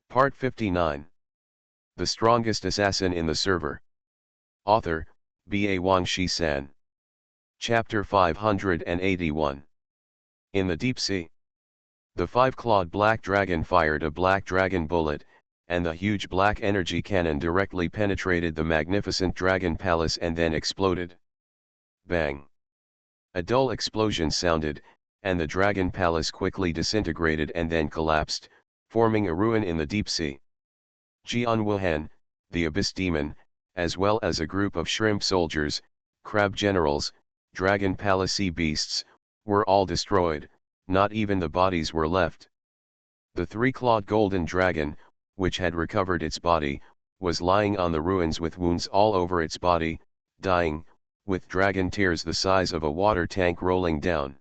Part 59. The strongest assassin in the server. Author, B.A. Wangshi-san. Chapter 581. In the deep sea. The five-clawed black dragon fired a black dragon bullet, and the huge black energy cannon directly penetrated the magnificent dragon palace and then exploded. Bang! A dull explosion sounded, and the dragon palace quickly disintegrated and then collapsed, forming a ruin in the deep sea. Jian Wuhan, the abyss demon, as well as a group of shrimp soldiers, crab generals, dragon palace sea beasts, were all destroyed, not even the bodies were left. The three-clawed golden dragon, which had recovered its body, was lying on the ruins with wounds all over its body, dying, with dragon tears the size of a water tank rolling down.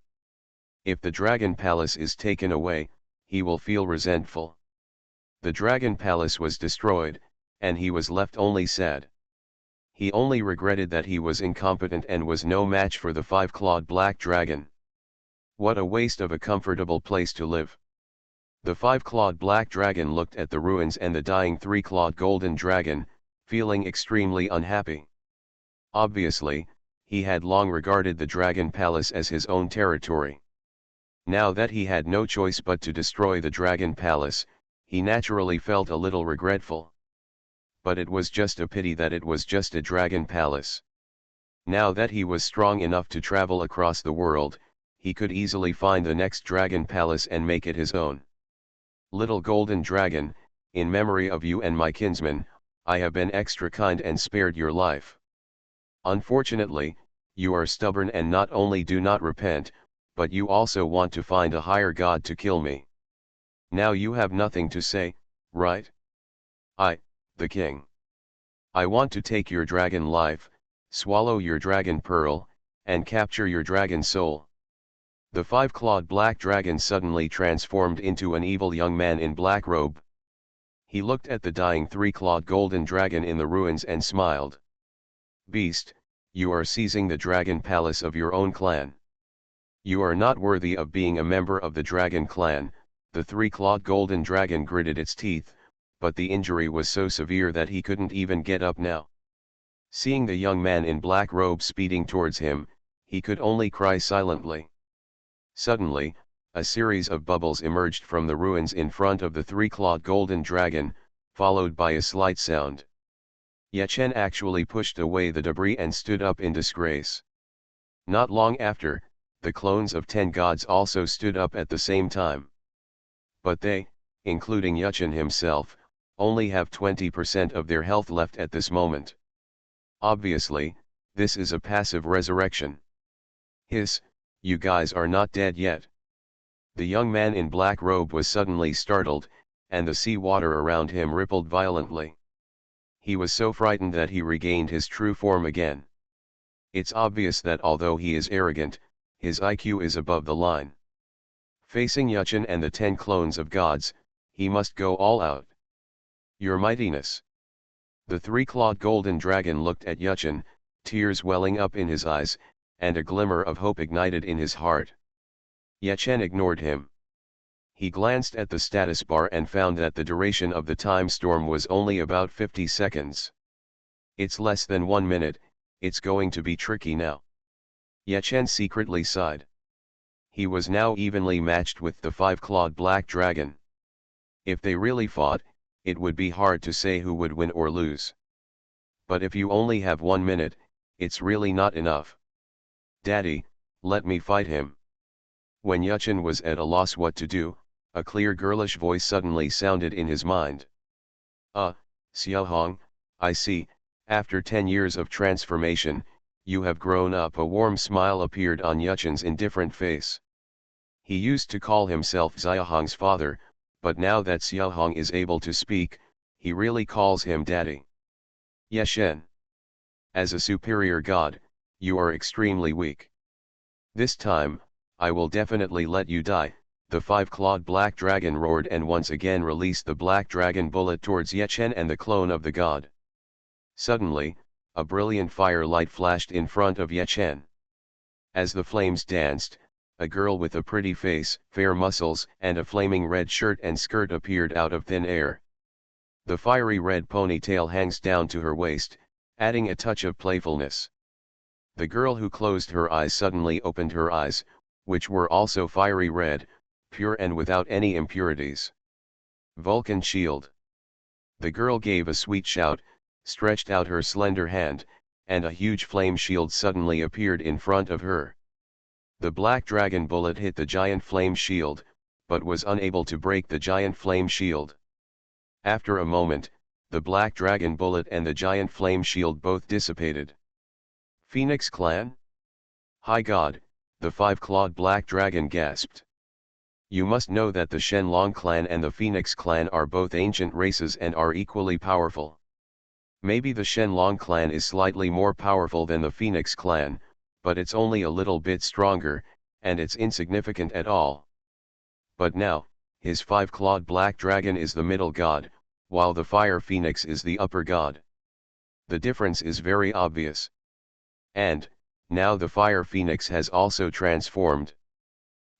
If the dragon palace is taken away, he will feel resentful. The dragon palace was destroyed, and he was left only sad. He only regretted that he was incompetent and was no match for the five-clawed black dragon. What a waste of a comfortable place to live. The five-clawed black dragon looked at the ruins and the dying three-clawed golden dragon, feeling extremely unhappy. Obviously, he had long regarded the dragon palace as his own territory. Now that he had no choice but to destroy the dragon palace, he naturally felt a little regretful. But it was just a pity that it was just a dragon palace. Now that he was strong enough to travel across the world, he could easily find the next dragon palace and make it his own. Little golden dragon, in memory of you and my kinsman, I have been extra kind and spared your life. Unfortunately, you are stubborn and not only do not repent, but you also want to find a higher god to kill me. Now you have nothing to say, right? I, the king. I want to take your dragon life, swallow your dragon pearl, and capture your dragon soul. The five-clawed black dragon suddenly transformed into an evil young man in black robe. He looked at the dying three-clawed golden dragon in the ruins and smiled. Beast, you are seizing the dragon palace of your own clan. You are not worthy of being a member of the dragon clan. The three-clawed golden dragon gritted its teeth, but the injury was so severe that he couldn't even get up now. Seeing the young man in black robe speeding towards him, he could only cry silently. Suddenly, a series of bubbles emerged from the ruins in front of the three-clawed golden dragon, followed by a slight sound. Yechen actually pushed away the debris and stood up in disgrace. Not long after, the clones of 10 gods also stood up at the same time. But they, including Yechen himself, only have 20% of their health left at this moment. Obviously, this is a passive resurrection. Hiss, you guys are not dead yet. The young man in black robe was suddenly startled, and the sea water around him rippled violently. He was so frightened that he regained his true form again. It's obvious that although he is arrogant, his IQ is above the line. Facing Yechen and the 10 clones of gods, he must go all out. Your mightiness. The three-clawed golden dragon looked at Yechen, tears welling up in his eyes, and a glimmer of hope ignited in his heart. Yechen ignored him. He glanced at the status bar and found that the duration of the time storm was only about 50 seconds. It's less than 1 minute, it's going to be tricky now. Yechen secretly sighed. He was now evenly matched with the five-clawed black dragon. If they really fought, it would be hard to say who would win or lose. But if you only have 1 minute, it's really not enough. Daddy, let me fight him. When Yechen was at a loss what to do, a clear girlish voice suddenly sounded in his mind. Xiaohong, I see, after 10 years of transformation, you have grown up. A warm smile appeared on Yechen's indifferent face. He used to call himself Xiaohong's father, but now that Xiaohong is able to speak, he really calls him daddy. Yechen. As a superior god, you are extremely weak. This time, I will definitely let you die. The five-clawed black dragon roared and once again released the black dragon bullet towards Yechen and the clone of the god. Suddenly, a brilliant fire light flashed in front of Yechen. As the flames danced, a girl with a pretty face, fair muscles, and a flaming red shirt and skirt appeared out of thin air. The fiery red ponytail hangs down to her waist, adding a touch of playfulness. The girl who closed her eyes suddenly opened her eyes, which were also fiery red, pure and without any impurities. Vulcan shield. The girl gave a sweet shout, stretched out her slender hand, and a huge flame shield suddenly appeared in front of her. The black dragon bullet hit the giant flame shield, but was unable to break the giant flame shield. After a moment, the black dragon bullet and the giant flame shield both dissipated. Phoenix Clan? High God, the five-clawed black dragon gasped. You must know that the Shenlong clan and the Phoenix clan are both ancient races and are equally powerful. Maybe the Shenlong clan is slightly more powerful than the Phoenix clan, but it's only a little bit stronger, and it's insignificant at all. But now, his five-clawed black dragon is the middle god, while the fire phoenix is the upper god. The difference is very obvious. And, now the fire phoenix has also transformed.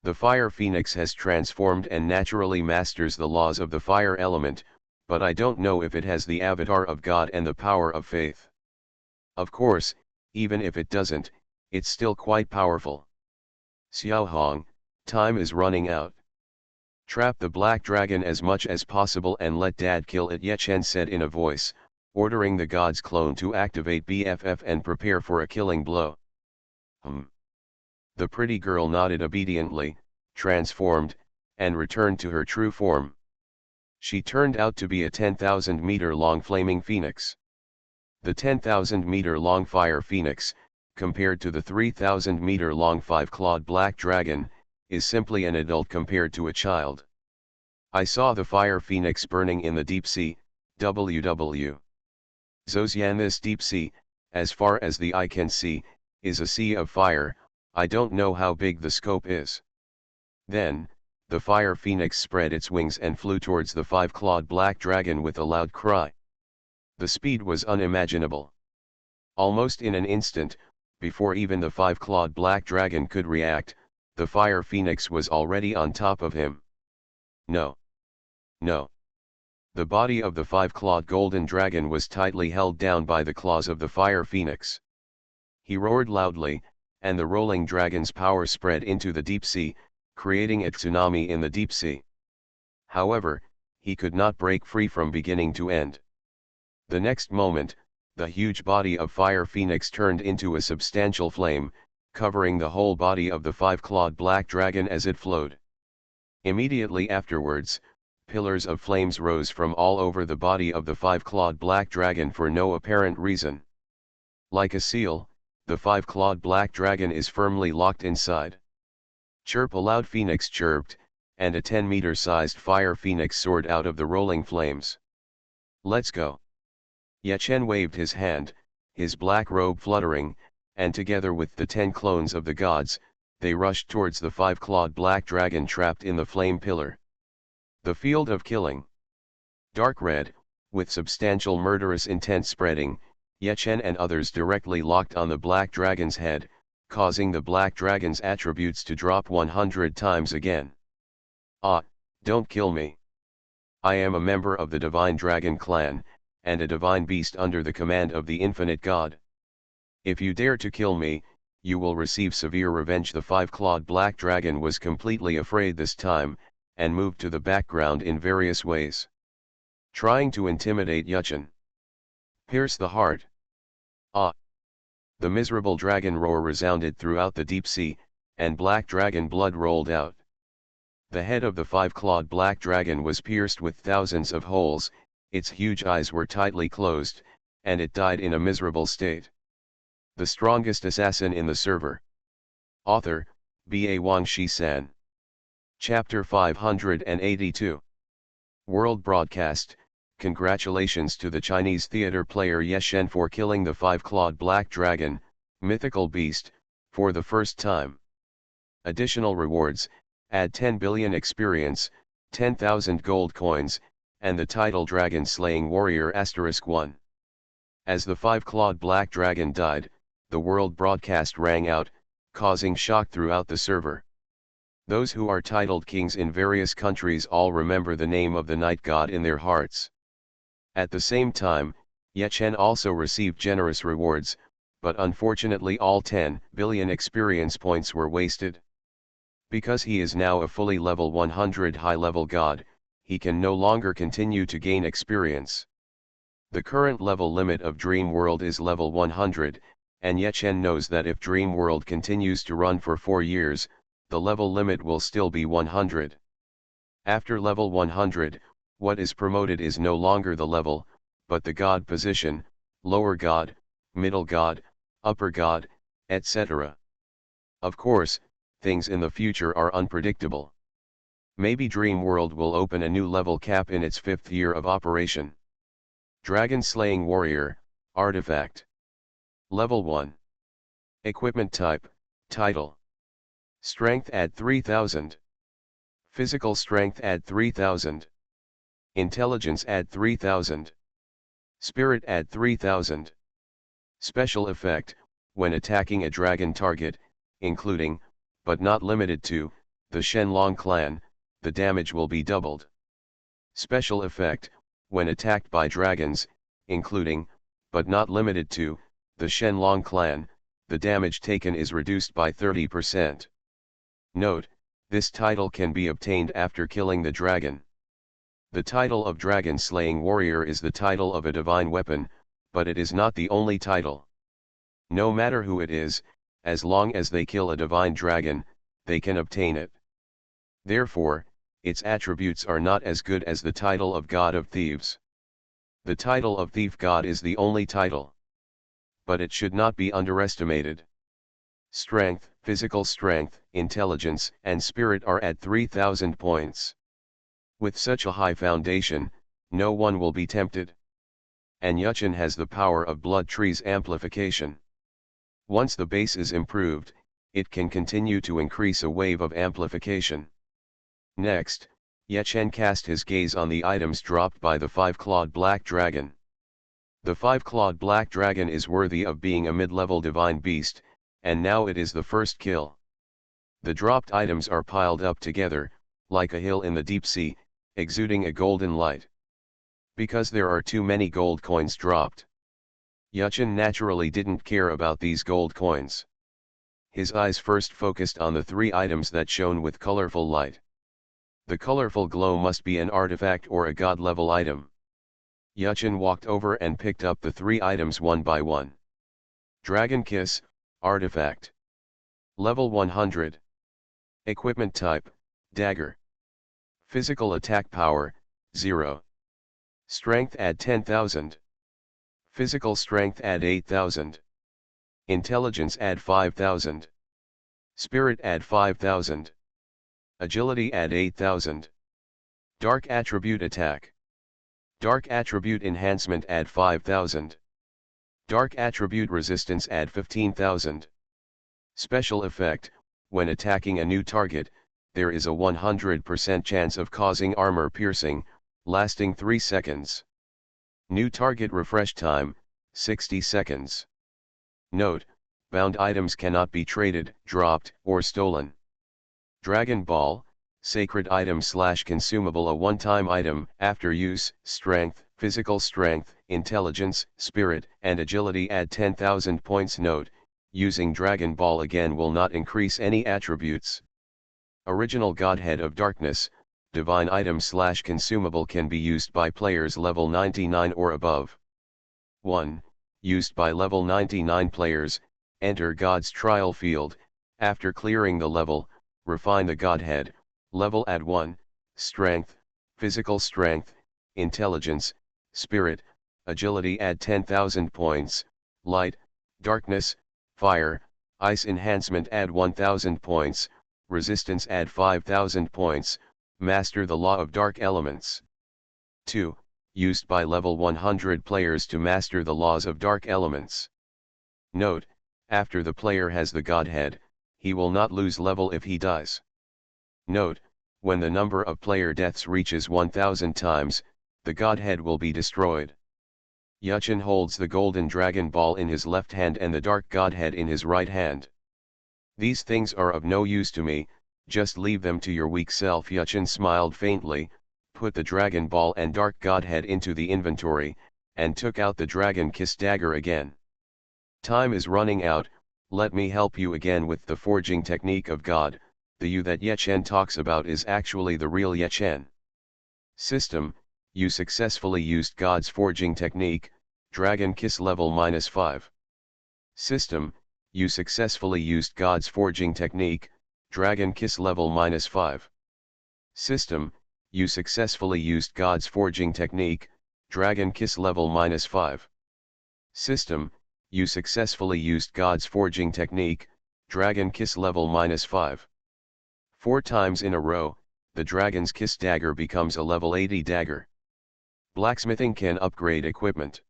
The fire phoenix has transformed and naturally masters the laws of the fire element, but I don't know if it has the avatar of God and the power of faith. Of course, even if it doesn't, it's still quite powerful. Xiaohong, time is running out. Trap the black dragon as much as possible and let Dad kill it, Ye Chen said in a voice, ordering the god's clone to activate BFF and prepare for a killing blow. The pretty girl nodded obediently, transformed, and returned to her true form. She turned out to be a 10,000-meter-long flaming phoenix. The 10,000-meter-long fire phoenix, compared to the 3,000-meter-long five-clawed black dragon, is simply an adult compared to a child. I saw the fire phoenix burning in the deep sea, WW. Zosian, this deep sea, as far as the eye can see, is a sea of fire. I don't know how big the scope is. Then, the fire phoenix spread its wings and flew towards the five-clawed black dragon with a loud cry. The speed was unimaginable. Almost in an instant, before even the five-clawed black dragon could react, the fire phoenix was already on top of him. No. No. The body of the five-clawed golden dragon was tightly held down by the claws of the fire phoenix. He roared loudly, and the rolling dragon's power spread into the deep sea, creating a tsunami in the deep sea. However, he could not break free from beginning to end. The next moment, the huge body of fire phoenix turned into a substantial flame, covering the whole body of the five-clawed black dragon as it flowed. Immediately afterwards, pillars of flames rose from all over the body of the five-clawed black dragon for no apparent reason. Like a seal, the five-clawed black dragon is firmly locked inside. Chirp, a loud phoenix chirped, and a 10-meter-sized fire phoenix soared out of the rolling flames. Let's go. Ye Chen waved his hand, his black robe fluttering, and together with the 10 clones of the gods, they rushed towards the five-clawed black dragon trapped in the flame pillar. The field of killing. Dark red, with substantial murderous intent spreading, Ye Chen and others directly locked on the black dragon's head, causing the black dragon's attributes to drop 100 times again. Ah, don't kill me. I am a member of the Divine Dragon clan, and a divine beast under the command of the Infinite God. If you dare to kill me, you will receive severe revenge. The five-clawed black dragon was completely afraid this time, and moved to the background in various ways. Trying to intimidate Ye Chen. Pierce the heart. Ah! The miserable dragon roar resounded throughout the deep sea, and black dragon blood rolled out. The head of the five-clawed black dragon was pierced with thousands of holes, its huge eyes were tightly closed, and it died in a miserable state. The strongest assassin in the server. Author, B.A. Wang Shi-san. Chapter 582. World broadcast. Congratulations to the Chinese theater player Ye Chen for killing the five-clawed black dragon, mythical beast, for the first time. Additional rewards, add 10 billion experience, 10,000 gold coins, and the title Dragon Slaying Warrior *1. As the five-clawed black dragon died, the world broadcast rang out, causing shock throughout the server. Those who are titled kings in various countries all remember the name of the night god in their hearts. At the same time, Yechen also received generous rewards, but unfortunately all 10 billion experience points were wasted. Because he is now a fully level 100 high-level god, he can no longer continue to gain experience. The current level limit of Dream World is level 100, and Yechen knows that if Dream World continues to run for 4 years, the level limit will still be 100. After level 100, what is promoted is no longer the level, but the god position, lower god, middle god, upper god, etc. Of course, things in the future are unpredictable. Maybe Dream World will open a new level cap in its 5th year of operation. Dragon Slaying Warrior, Artifact. Level 1. Equipment Type, Title. Strength add 3000. Physical Strength add 3000. Intelligence add 3000. Spirit add 3000. Special Effect, when attacking a dragon target, including, but not limited to, the Shenlong clan, the damage will be doubled. Special Effect, when attacked by dragons, including, but not limited to, the Shenlong clan, the damage taken is reduced by 30%. Note, this title can be obtained after killing the dragon. The title of Dragon Slaying Warrior is the title of a divine weapon, but it is not the only title. No matter who it is, as long as they kill a divine dragon, they can obtain it. Therefore, its attributes are not as good as the title of God of Thieves. The title of Thief God is the only title. But it should not be underestimated. Strength, physical strength, intelligence, and spirit are at 3000 points. With such a high foundation, no one will be tempted. And Yechen has the power of Blood Tree's amplification. Once the base is improved, it can continue to increase a wave of amplification. Next, Yechen cast his gaze on the items dropped by the 5-clawed black dragon. The 5-clawed black dragon is worthy of being a mid-level divine beast, and now it is the first kill. The dropped items are piled up together, like a hill in the deep sea, exuding a golden light. Because there are too many gold coins dropped. Yechen naturally didn't care about these gold coins. His eyes first focused on the 3 items that shone with colorful light. The colorful glow must be an artifact or a god-level item. Yechen walked over and picked up the 3 items one by one. Dragon Kiss, Artifact. Level 100. Equipment Type, Dagger. Physical Attack Power, 0. Strength add 10,000. Physical Strength add 8,000. Intelligence add 5,000. Spirit add 5,000. Agility add 8,000. Dark Attribute Attack. Dark Attribute Enhancement add 5,000. Dark Attribute Resistance add 15,000. Special Effect, when attacking a new target, there is a 100% chance of causing armor piercing, lasting 3 seconds. New target refresh time, 60 seconds. Note, bound items cannot be traded, dropped, or stolen. Dragon Ball, sacred item/consumable, a one-time item. After use, strength, physical strength, intelligence, spirit, and agility add 10,000 points. Note, using Dragon Ball again will not increase any attributes. Original Godhead of Darkness, divine item/consumable, can be used by players level 99 or above. 1. Used by level 99 players, enter God's trial field. After clearing the level, refine the Godhead, level add 1, strength, physical strength, intelligence, spirit, agility add 10,000 points, light, darkness, fire, ice enhancement add 1,000 points, resistance add 5,000 points, master the law of dark elements. 2. Used by level 100 players to master the laws of dark elements. Note, after the player has the Godhead, he will not lose level if he does. Note, when the number of player deaths reaches 1,000 times, the Godhead will be destroyed. Yechen holds the golden Dragon Ball in his left hand and the dark Godhead in his right hand. These things are of no use to me, just leave them to your weak self. Yechen smiled faintly, put the Dragon Ball and Dark Godhead into the inventory, and took out the Dragon Kiss dagger again. Time is running out, let me help you again with the forging technique of God. The you that Yechen talks about is actually the real Yechen. System, you successfully used God's forging technique, Dragon Kiss level -5. System, you successfully used God's forging technique, Dragon Kiss level -5. System, you successfully used God's forging technique, Dragon Kiss level -5. System, you successfully used God's forging technique, Dragon Kiss level -5. 4 times in a row, the Dragon's Kiss dagger becomes a level 80 dagger. Blacksmithing can upgrade equipment.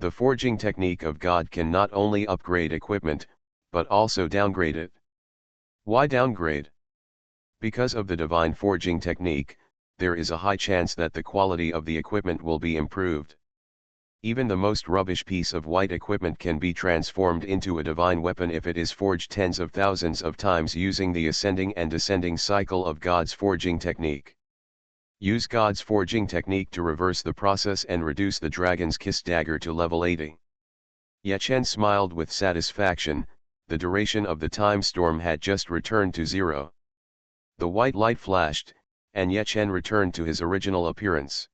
The forging technique of God can not only upgrade equipment, but also downgrade it. Why downgrade? Because of the divine forging technique, there is a high chance that the quality of the equipment will be improved. Even the most rubbish piece of white equipment can be transformed into a divine weapon if it is forged tens of thousands of times using the ascending and descending cycle of God's forging technique. Use God's forging technique to reverse the process and reduce the Dragon's Kiss dagger to level 80. Yechen smiled with satisfaction. The duration of the time storm had just returned to 0. The white light flashed, and Yechen returned to his original appearance.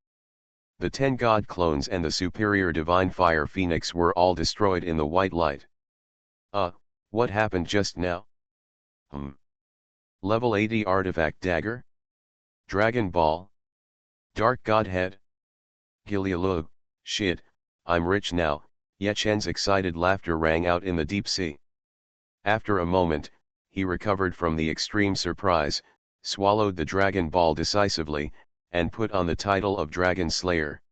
The 10 god clones and the superior divine fire phoenix were all destroyed in the white light. What happened just now? Level 80 artifact dagger? Dragon Ball? Dark Godhead? Gilialug, shit, I'm rich now. Yechen's excited laughter rang out in the deep sea. After a moment, he recovered from the extreme surprise, swallowed the Dragon Ball decisively, and put on the title of Dragon Slayer.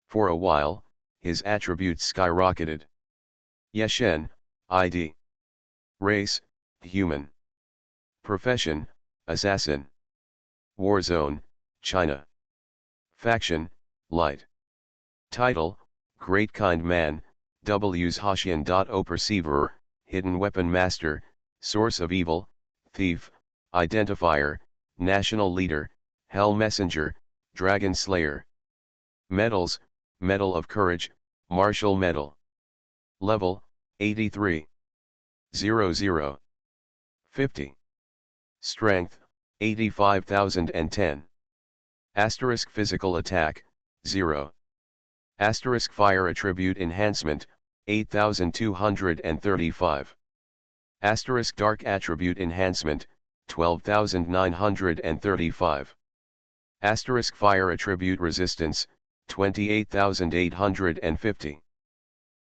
For a while, his attributes skyrocketed. Yechen, ID. Race, human. Profession, assassin. Warzone, China. Faction, Light. Title, Great Kind Man, W's Hashian.O Perceiver, Hidden Weapon Master, Source of Evil, Thief, Identifier, National Leader, Hell Messenger, Dragon Slayer. Medals, Medal of Courage, Martial Medal. Level, 83. 00. 50. Strength, 85,010. Asterisk Physical Attack, 0. Asterisk Fire Attribute Enhancement, 8,235. Asterisk Dark Attribute Enhancement, 12,935. Asterisk Fire Attribute Resistance, 28,850.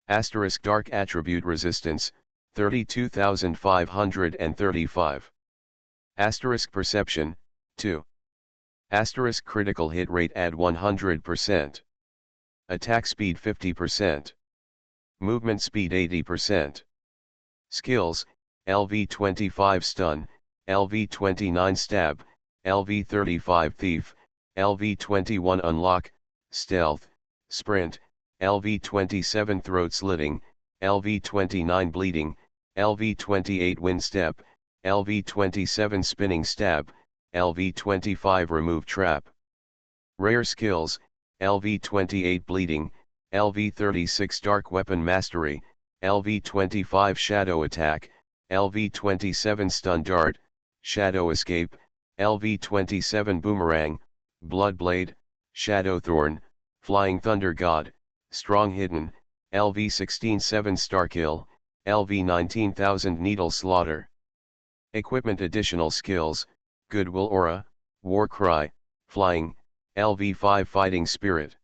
Asterisk Dark Attribute Resistance, 32,535. Asterisk Perception, 2. Asterisk Critical Hit Rate add 100%. Attack Speed 50%. Movement Speed 80%. Skills, LV25 Stun, LV29 Stab, LV35 Thief, LV21 Unlock, Stealth, Sprint, LV27 Throat Slitting, LV29 Bleeding, LV28 Wind Step, LV27 Spinning Stab, LV25 Remove Trap. Rare Skills, LV28 Bleeding, LV36 Dark Weapon Mastery, LV25 Shadow Attack, LV27 Stun Dart, Shadow Escape, LV27 Boomerang, Bloodblade, Shadow Thorn, Flying Thunder God, Strong Hidden, LV16 7 Star Kill, LV19000 Needle Slaughter. Equipment Additional Skills, Goodwill Aura, War Cry, Flying, LV5 Fighting Spirit.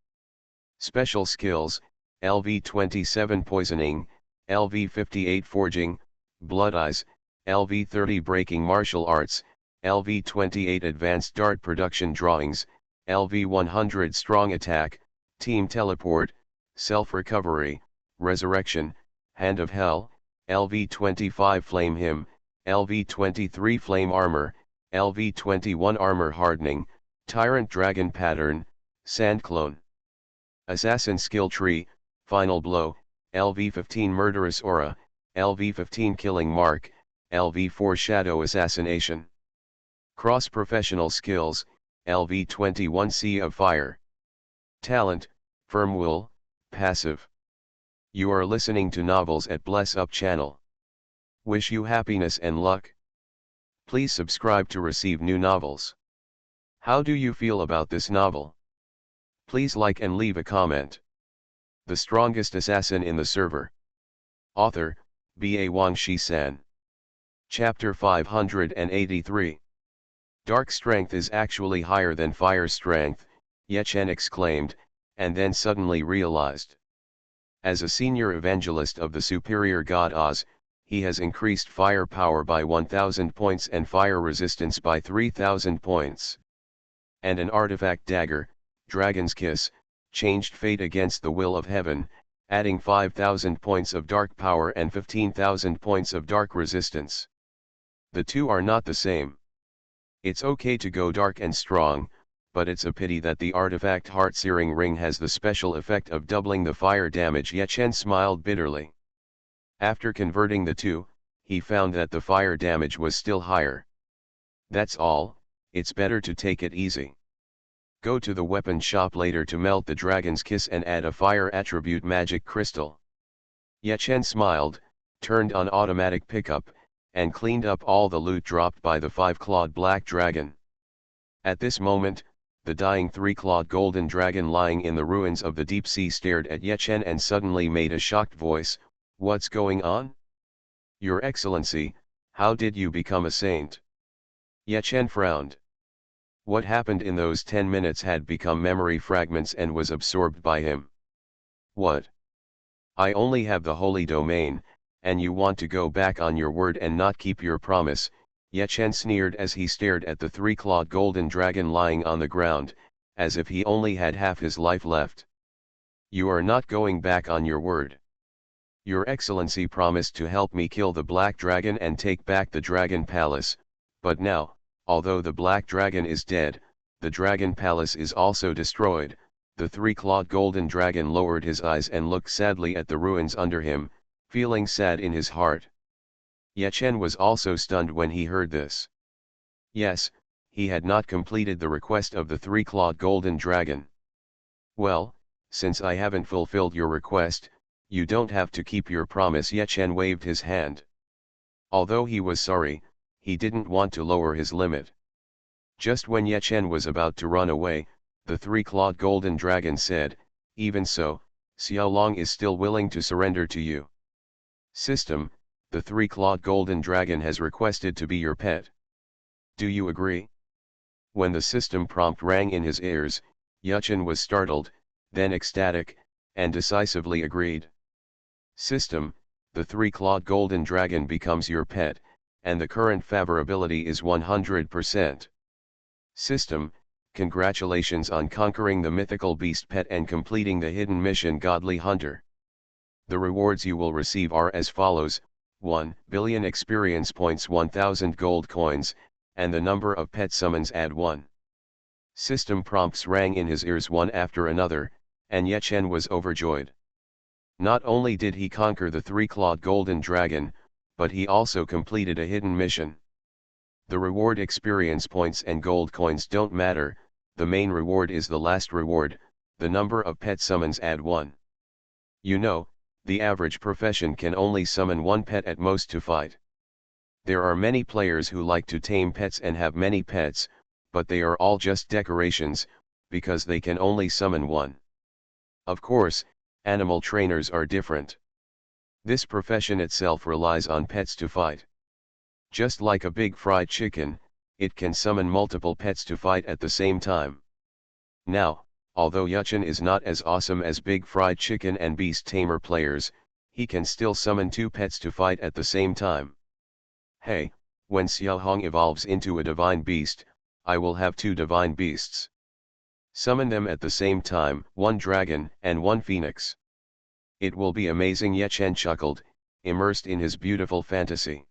Special Skills, LV27 Poisoning, LV58 Forging, Blood Eyes, LV30 Breaking Martial Arts, LV28 Advanced Dart Production Drawings, LV100 Strong Attack, Team Teleport, Self-Recovery, Resurrection, Hand of Hell, LV25 Flame Hymn, LV23 Flame Armor, LV21 Armor Hardening, Tyrant Dragon Pattern, Sand Clone. Assassin Skill Tree, Final Blow, LV15 Murderous Aura, LV15 Killing Mark, LV4 Shadow Assassination. Cross Professional Skills, LV21 Sea of Fire. Talent, Firmwool, Passive. You are listening to Novels at Bless Up channel. Wish you happiness and luck. Please subscribe to receive new novels. How do you feel about this novel? Please like and leave a comment. The Strongest Assassin in the Server. Author, B.A. Wang Shi-san. Chapter 583. Dark strength is actually higher than fire strength, Ye Chen exclaimed, and then suddenly realized. As a senior evangelist of the superior god Oz, he has increased fire power by 1000 points and fire resistance by 3000 points. And an artifact dagger, Dragon's Kiss, changed fate against the will of heaven, adding 5000 points of dark power and 15,000 points of dark resistance. The two are not the same. It's okay to go dark and strong, but it's a pity that the artifact Heart-Searing Ring has the special effect of doubling the fire damage. Ye Chen smiled bitterly. After converting the two, he found that the fire damage was still higher. That's all, it's better to take it easy. Go to the weapon shop later to melt the Dragon's Kiss and add a fire attribute magic crystal. Ye Chen smiled, turned on automatic pickup, and cleaned up all the loot dropped by the 5-clawed black dragon. At this moment, the dying 3-clawed golden dragon lying in the ruins of the deep sea stared at Ye Chen and suddenly made a shocked voice, "What's going on? Your Excellency, how did you become a saint?" Ye Chen frowned. What happened in those 10 minutes had become memory fragments and was absorbed by him. What? I only have the holy domain, and you want to go back on your word and not keep your promise, Ye Chen sneered as he stared at the 3-clawed golden dragon lying on the ground, as if he only had half his life left. You are not going back on your word. Your Excellency promised to help me kill the black dragon and take back the dragon palace, but now, although the black dragon is dead, the dragon palace is also destroyed. The 3-clawed golden dragon lowered his eyes and looked sadly at the ruins under him, feeling sad in his heart. Ye Chen was also stunned when he heard this. Yes, he had not completed the request of the 3-clawed golden dragon. Well, since I haven't fulfilled your request, you don't have to keep your promise. Ye Chen waved his hand. Although he was sorry, he didn't want to lower his limit. Just when Ye Chen was about to run away, the 3-clawed golden dragon said, "Even so, Xiao Long is still willing to surrender to you. System, the 3-clawed golden dragon has requested to be your pet. Do you agree?" When the system prompt rang in his ears, Ye Chen was startled, then ecstatic, and decisively agreed. System, the 3-clawed golden dragon becomes your pet, and the current favorability is 100%. System, congratulations on conquering the mythical beast pet and completing the hidden mission Godly Hunter. The rewards you will receive are as follows: 1 billion experience points, 1000 gold coins, and the number of pet summons add 1. System prompts rang in his ears one after another, and Ye Chen was overjoyed. Not only did he conquer the 3-clawed golden dragon, but he also completed a hidden mission. The reward experience points and gold coins don't matter, the main reward is the last reward, the number of pet summons add 1. You know, the average profession can only summon one pet at most to fight. There are many players who like to tame pets and have many pets, but they are all just decorations, because they can only summon one. Of course, animal trainers are different. This profession itself relies on pets to fight. Just like a big fried chicken, it can summon multiple pets to fight at the same time. Now, although Ye Chen is not as awesome as big fried chicken and beast tamer players, he can still summon 2 pets to fight at the same time. Hey, when Xiao Hong evolves into a divine beast, I will have 2 divine beasts. Summon them at the same time, 1 dragon and 1 phoenix. It will be amazing. Ye Chen chuckled, immersed in his beautiful fantasy.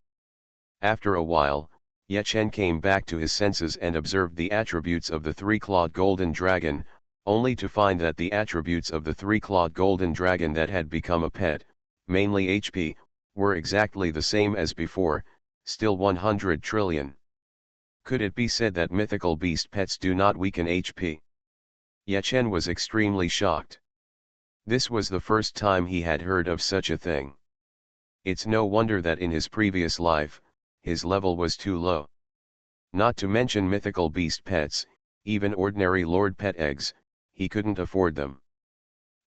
After a while, Ye Chen came back to his senses and observed the attributes of the 3-clawed golden dragon, only to find that the attributes of the 3-clawed golden dragon that had become a pet, mainly HP, were exactly the same as before, still 100 trillion. Could it be said that mythical beast pets do not weaken HP? Ye Chen was extremely shocked. This was the first time he had heard of such a thing. It's no wonder that in his previous life, his level was too low. Not to mention mythical beast pets, even ordinary lord pet eggs, he couldn't afford them.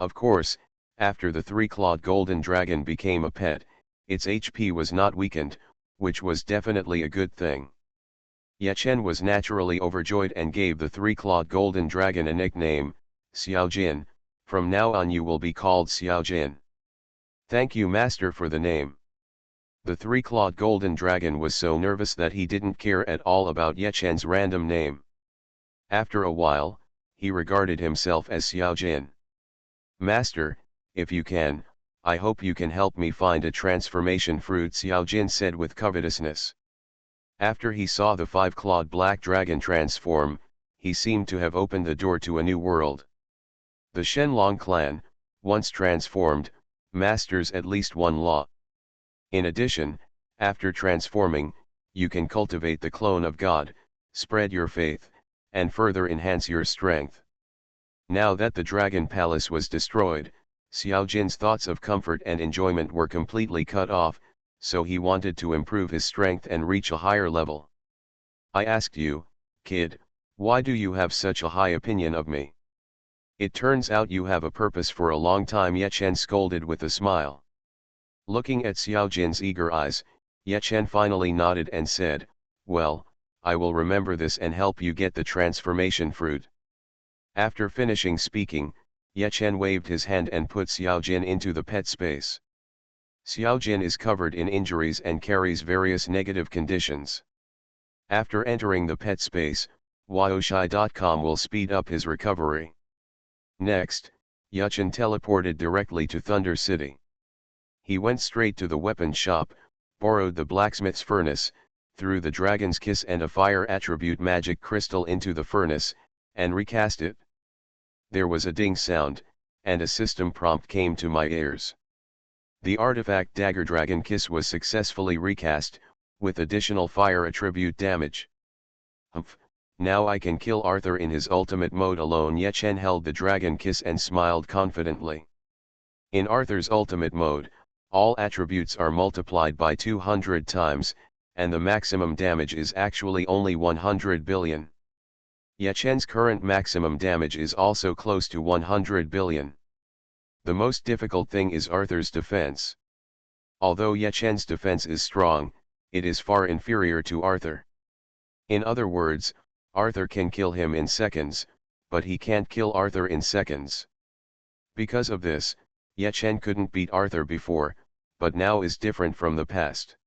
Of course, after the three-clawed golden dragon became a pet, its HP was not weakened, which was definitely a good thing. Ye Chen was naturally overjoyed and gave the three-clawed golden dragon a nickname, Xiaojin. From now on you will be called Xiaojin. Thank you master for the name. The three-clawed golden dragon was so nervous that he didn't care at all about Ye Chen's random name. After a while, he regarded himself as Xiaojin. Master, if you can, I hope you can help me find a transformation fruit, Xiaojin said with covetousness. After he saw the five-clawed black dragon transform, he seemed to have opened the door to a new world. The Shenlong clan, once transformed, masters at least one law. In addition, after transforming, you can cultivate the clone of God, spread your faith, and further enhance your strength. Now that the Dragon Palace was destroyed, Xiaojin's thoughts of comfort and enjoyment were completely cut off, so he wanted to improve his strength and reach a higher level. I asked you, kid, why do you have such a high opinion of me? It turns out you have a purpose for a long time, Ye Chen scolded with a smile. Looking at Xiaojin's eager eyes, Ye Chen finally nodded and said, well, I will remember this and help you get the transformation fruit. After finishing speaking, Ye Chen waved his hand and put Xiaojin into the pet space. Xiaojin is covered in injuries and carries various negative conditions. After entering the pet space, Woshai.com will speed up his recovery. Next, Ye Chen teleported directly to Thunder City. He went straight to the weapon shop, borrowed the blacksmith's furnace, threw the dragon's kiss and a fire attribute magic crystal into the furnace, and recast it. There was a ding sound, and a system prompt came to my ears. The artifact Dagger Dragon Kiss was successfully recast, with additional fire attribute damage. Humph, now I can kill Arthur in his ultimate mode alone. Ye Chen held the Dragon Kiss and smiled confidently. In Arthur's ultimate mode, all attributes are multiplied by 200 times, and the maximum damage is actually only 100 billion. Ye Chen's current maximum damage is also close to 100 billion. The most difficult thing is Arthur's defense. Although Ye Chen's defense is strong, it is far inferior to Arthur. In other words, Arthur can kill him in seconds, but he can't kill Arthur in seconds. Because of this, Ye Chen couldn't beat Arthur before, but now is different from the past.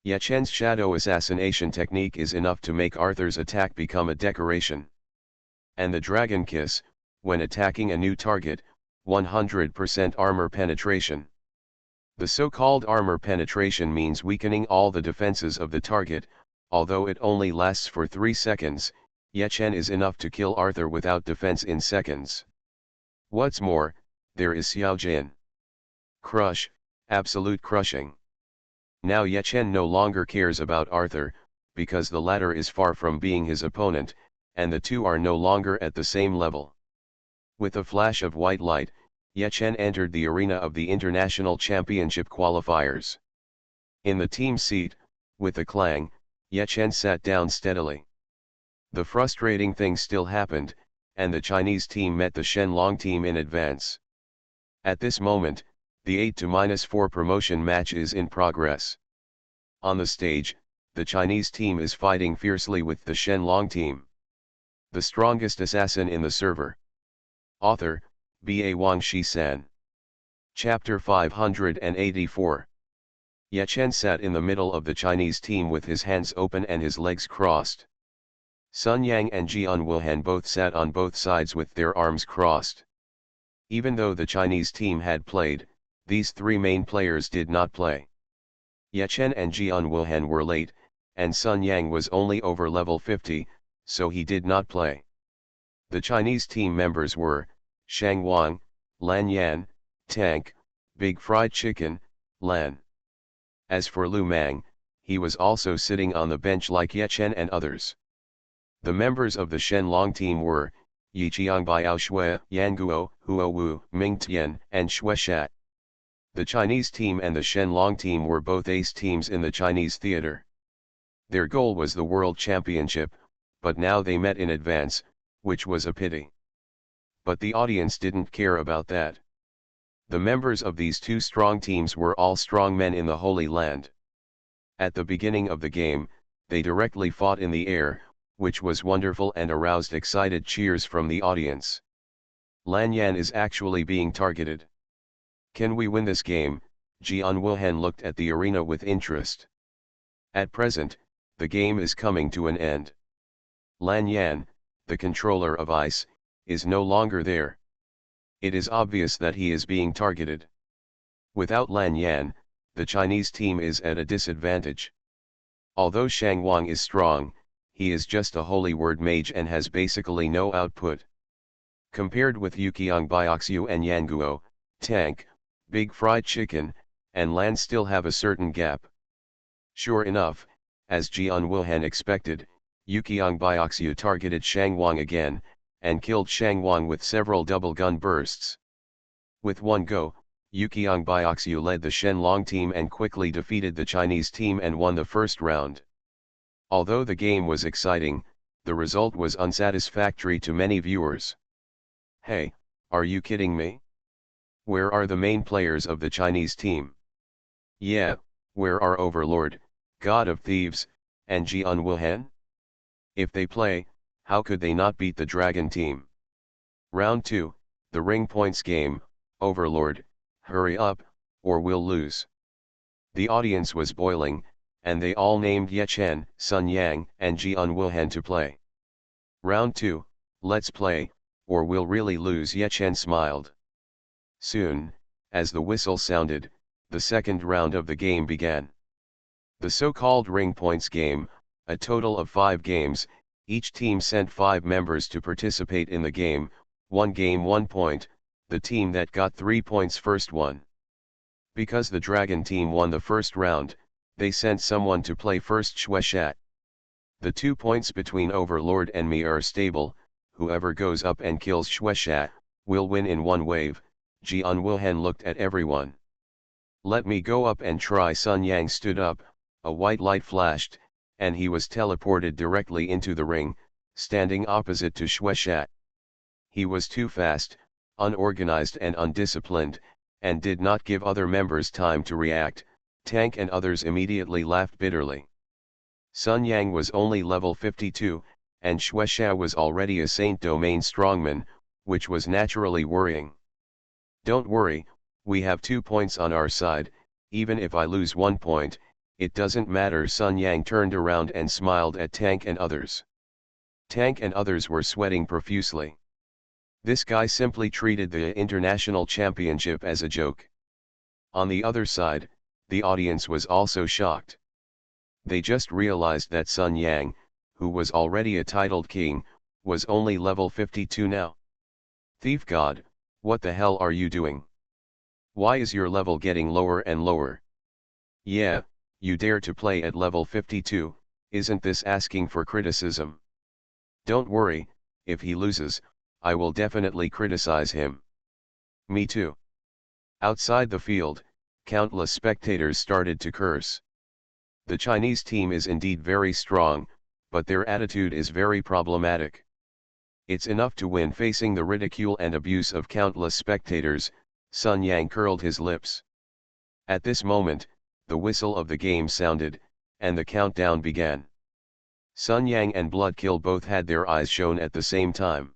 Ye Chen's shadow assassination technique is enough to make Arthur's attack become a decoration. And the Dragon Kiss, when attacking a new target, 100% armor penetration. The so-called armor penetration means weakening all the defenses of the target, although it only lasts for 3 seconds, Ye Chen is enough to kill Arthur without defense in seconds. What's more, there is Xiaojin. Crush, absolute crushing. Now Ye Chen no longer cares about Arthur, because the latter is far from being his opponent, and the two are no longer at the same level. With a flash of white light, Ye Chen entered the arena of the International Championship qualifiers. In the team seat, with a clang, Ye Chen sat down steadily. The frustrating thing still happened, and the Chinese team met the Shenlong team in advance. At this moment, the 8-4 promotion match is in progress. On the stage, the Chinese team is fighting fiercely with the Shenlong team. The strongest assassin in the server. Author, B.A. Wang Shi-san. Chapter 584. Ye Chen sat in the middle of the Chinese team with his hands open and his legs crossed. Sun Yang and Jian Wuhan both sat on both sides with their arms crossed. Even though the Chinese team had played, these three main players did not play. Ye Chen and Jian Wuhan were late, and Sun Yang was only over level 50, so he did not play. The Chinese team members were, Shang Wang, Lan Yan, Tank, Big Fried Chicken, Lan. As for Lu Mang, he was also sitting on the bench like Ye Chen and others. The members of the Shenlong team were, Yiqiang Biao Shui, Yanguo, Huo Wu, Ming Tian, and Shui Shat. The Chinese team and the Shenlong team were both ace teams in the Chinese theater. Their goal was the World Championship, but now they met in advance, which was a pity. But the audience didn't care about that. The members of these two strong teams were all strong men in the Holy Land. At the beginning of the game, they directly fought in the air, which was wonderful and aroused excited cheers from the audience. Lan Yan is actually being targeted. Can we win this game? Jian Wuhan looked at the arena with interest. At present, the game is coming to an end. Lan Yan, the controller of ice, is no longer there. It is obvious that he is being targeted. Without Lan Yan, the Chinese team is at a disadvantage. Although Shang Wang is strong, he is just a holy word mage and has basically no output. Compared with Yuqiang Bioxiu and Yanguo, Tank, Big Fried Chicken, and Lan still have a certain gap. Sure enough, as Jian Wuhan expected, Yuqiang Bioxiu targeted Shang Wang again, and killed Shang Wang with several double gun bursts. With one go, Yuqiang Bioxiu led the Shenlong team and quickly defeated the Chinese team and won the first round. Although the game was exciting, the result was unsatisfactory to many viewers. Hey, are you kidding me? Where are the main players of the Chinese team? Yeah, where are Overlord, God of Thieves, and Jian Wuhan? If they play, how could they not beat the Dragon team? Round 2, the ring points game. Overlord, hurry up, or we'll lose. The audience was boiling, and they all named Ye Chen, Sun Yang, and Jian Wuhan to play. Round 2, let's play, or we'll really lose. Ye Chen smiled. Soon, as the whistle sounded, the second round of the game began. The so-called ring points game, a total of 5 games, each team sent 5 members to participate in the game, 1 game 1 point, the team that got 3 points first won. Because the Dragon team won the first round, they sent someone to play first Shui Shat. The 2 points between Overlord and me are stable, whoever goes up and kills Shui Shat, will win in one wave. Jian Wuhan looked at everyone. Let me go up and try. Sun Yang stood up, a white light flashed, and he was teleported directly into the ring, standing opposite to Shui Shat. He was too fast, unorganized and undisciplined, and did not give other members time to react. Tank and others immediately laughed bitterly. Sun Yang was only level 52, and Shui Shat was already a Saint Domain strongman, which was naturally worrying. Don't worry, we have 2 points on our side, even if I lose 1 point, it doesn't matter. Sun Yang turned around and smiled at Tank and others. Tank and others were sweating profusely. This guy simply treated the international championship as a joke. On the other side, the audience was also shocked. They just realized that Sun Yang, who was already a titled king, was only level 52 now. Thief God, what the hell are you doing? Why is your level getting lower and lower? Yeah, you dare to play at level 52, isn't this asking for criticism? Don't worry, if he loses, I will definitely criticize him. Me too. Outside the field, countless spectators started to curse. The Chinese team is indeed very strong, but their attitude is very problematic. It's enough to win facing the ridicule and abuse of countless spectators. Sun Yang curled his lips. At this moment, the whistle of the game sounded, and the countdown began. Sun Yang and Bloodkill both had their eyes shown at the same time.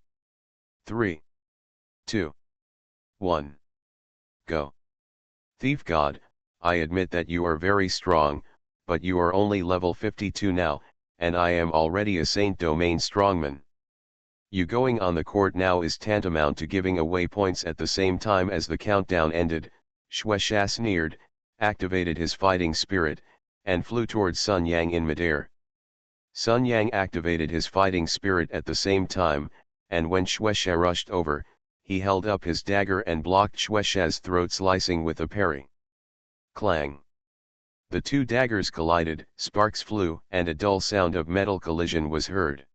3, 2, 1. Go. Thief God, I admit that you are very strong, but you are only level 52 now, and I am already a Saint Domain strongman. You going on the court now is tantamount to giving away points. At the same time as the countdown ended, Shui Shat sneered, activated his fighting spirit, and flew towards Sun Yang in midair. Sun Yang activated his fighting spirit at the same time, and when Shui Shat rushed over, he held up his dagger and blocked Shui Shat's throat, slicing with a parry. Clang! The two daggers collided, sparks flew, and a dull sound of metal collision was heard.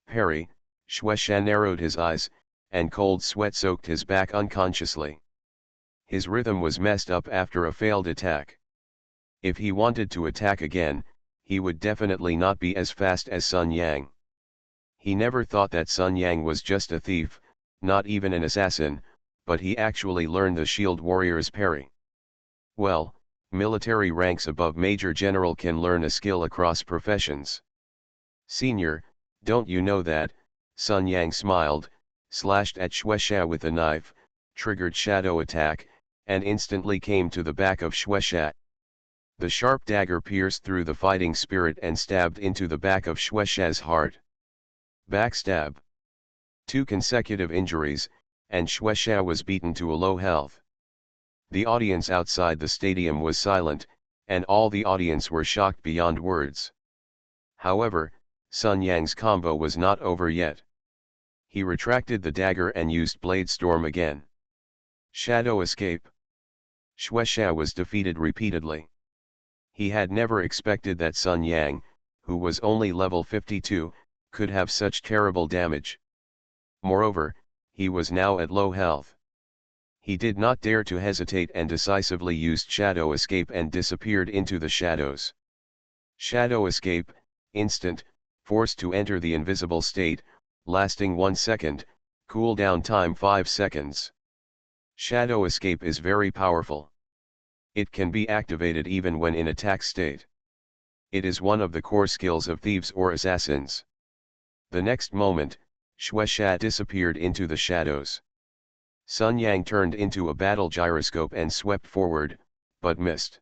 Parry, Shueisha narrowed his eyes, and cold sweat soaked his back unconsciously. His rhythm was messed up after a failed attack. If he wanted to attack again, he would definitely not be as fast as Sun Yang. He never thought that Sun Yang was just a thief, not even an assassin, but he actually learned the shield warrior's parry. Well, military ranks above Major General can learn a skill across professions. Senior, don't you know that? Sun Yang smiled, slashed at Shueisha with a knife, triggered shadow attack, and instantly came to the back of Shueisha. The sharp dagger pierced through the fighting spirit and stabbed into the back of Shueisha's heart. Backstab. 2 consecutive injuries, and Shueisha was beaten to a low health. The audience outside the stadium was silent, and all the audience were shocked beyond words. However, Sun Yang's combo was not over yet. He retracted the dagger and used Blade Storm again. Shadow escape. Shueisha was defeated repeatedly. He had never expected that Sun Yang, who was only level 52, could have such terrible damage. Moreover, he was now at low health. He did not dare to hesitate and decisively used Shadow Escape and disappeared into the shadows. Shadow Escape, instant, forced to enter the invisible state, lasting 1 second, cooldown time 5 seconds. Shadow Escape is very powerful. It can be activated even when in attack state. It is one of the core skills of thieves or assassins. The next moment, Shueisha disappeared into the shadows. Sun Yang turned into a battle gyroscope and swept forward, but missed.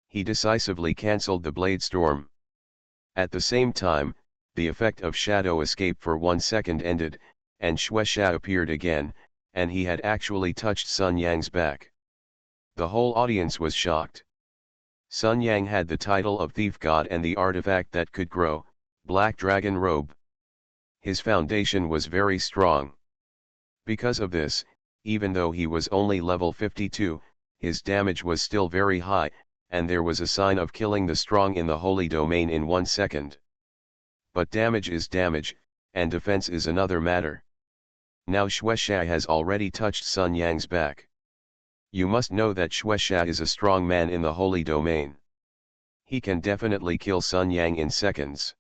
He decisively cancelled the Blade Storm. At the same time, the effect of Shadow Escape for 1 second ended, and Shueisha appeared again, and he had actually touched Sun Yang's back. The whole audience was shocked. Sun Yang had the title of Thief God and the artifact that could grow, Black Dragon Robe. His foundation was very strong. Because of this, even though he was only level 52, his damage was still very high, and there was a sign of killing the strong in the holy domain in 1 second. But damage is damage, and defense is another matter. Now Shueisha has already touched Sun Yang's back. You must know that Shueisha is a strong man in the holy domain. He can definitely kill Sun Yang in seconds.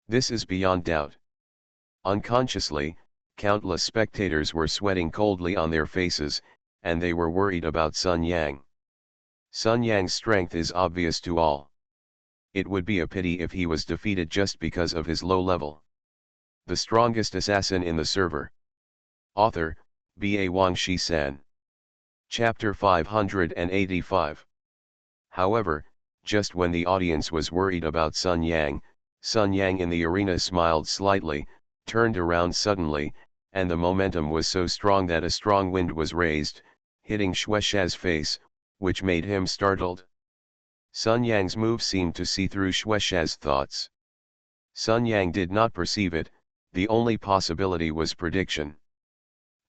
This is beyond doubt. Unconsciously, countless spectators were sweating coldly on their faces, and they were worried about Sun Yang. Sun Yang's strength is obvious to all. It would be a pity if he was defeated just because of his low level. The strongest assassin in the server. Author, B.A. Wang Shi-san. Chapter 585. However, just when the audience was worried about Sun Yang in the arena smiled slightly, turned around suddenly, and the momentum was so strong that a strong wind was raised, hitting Shueisha's face, which made him startled. Sun Yang's move seemed to see through Shueisha's thoughts. Sun Yang did not perceive it, the only possibility was prediction.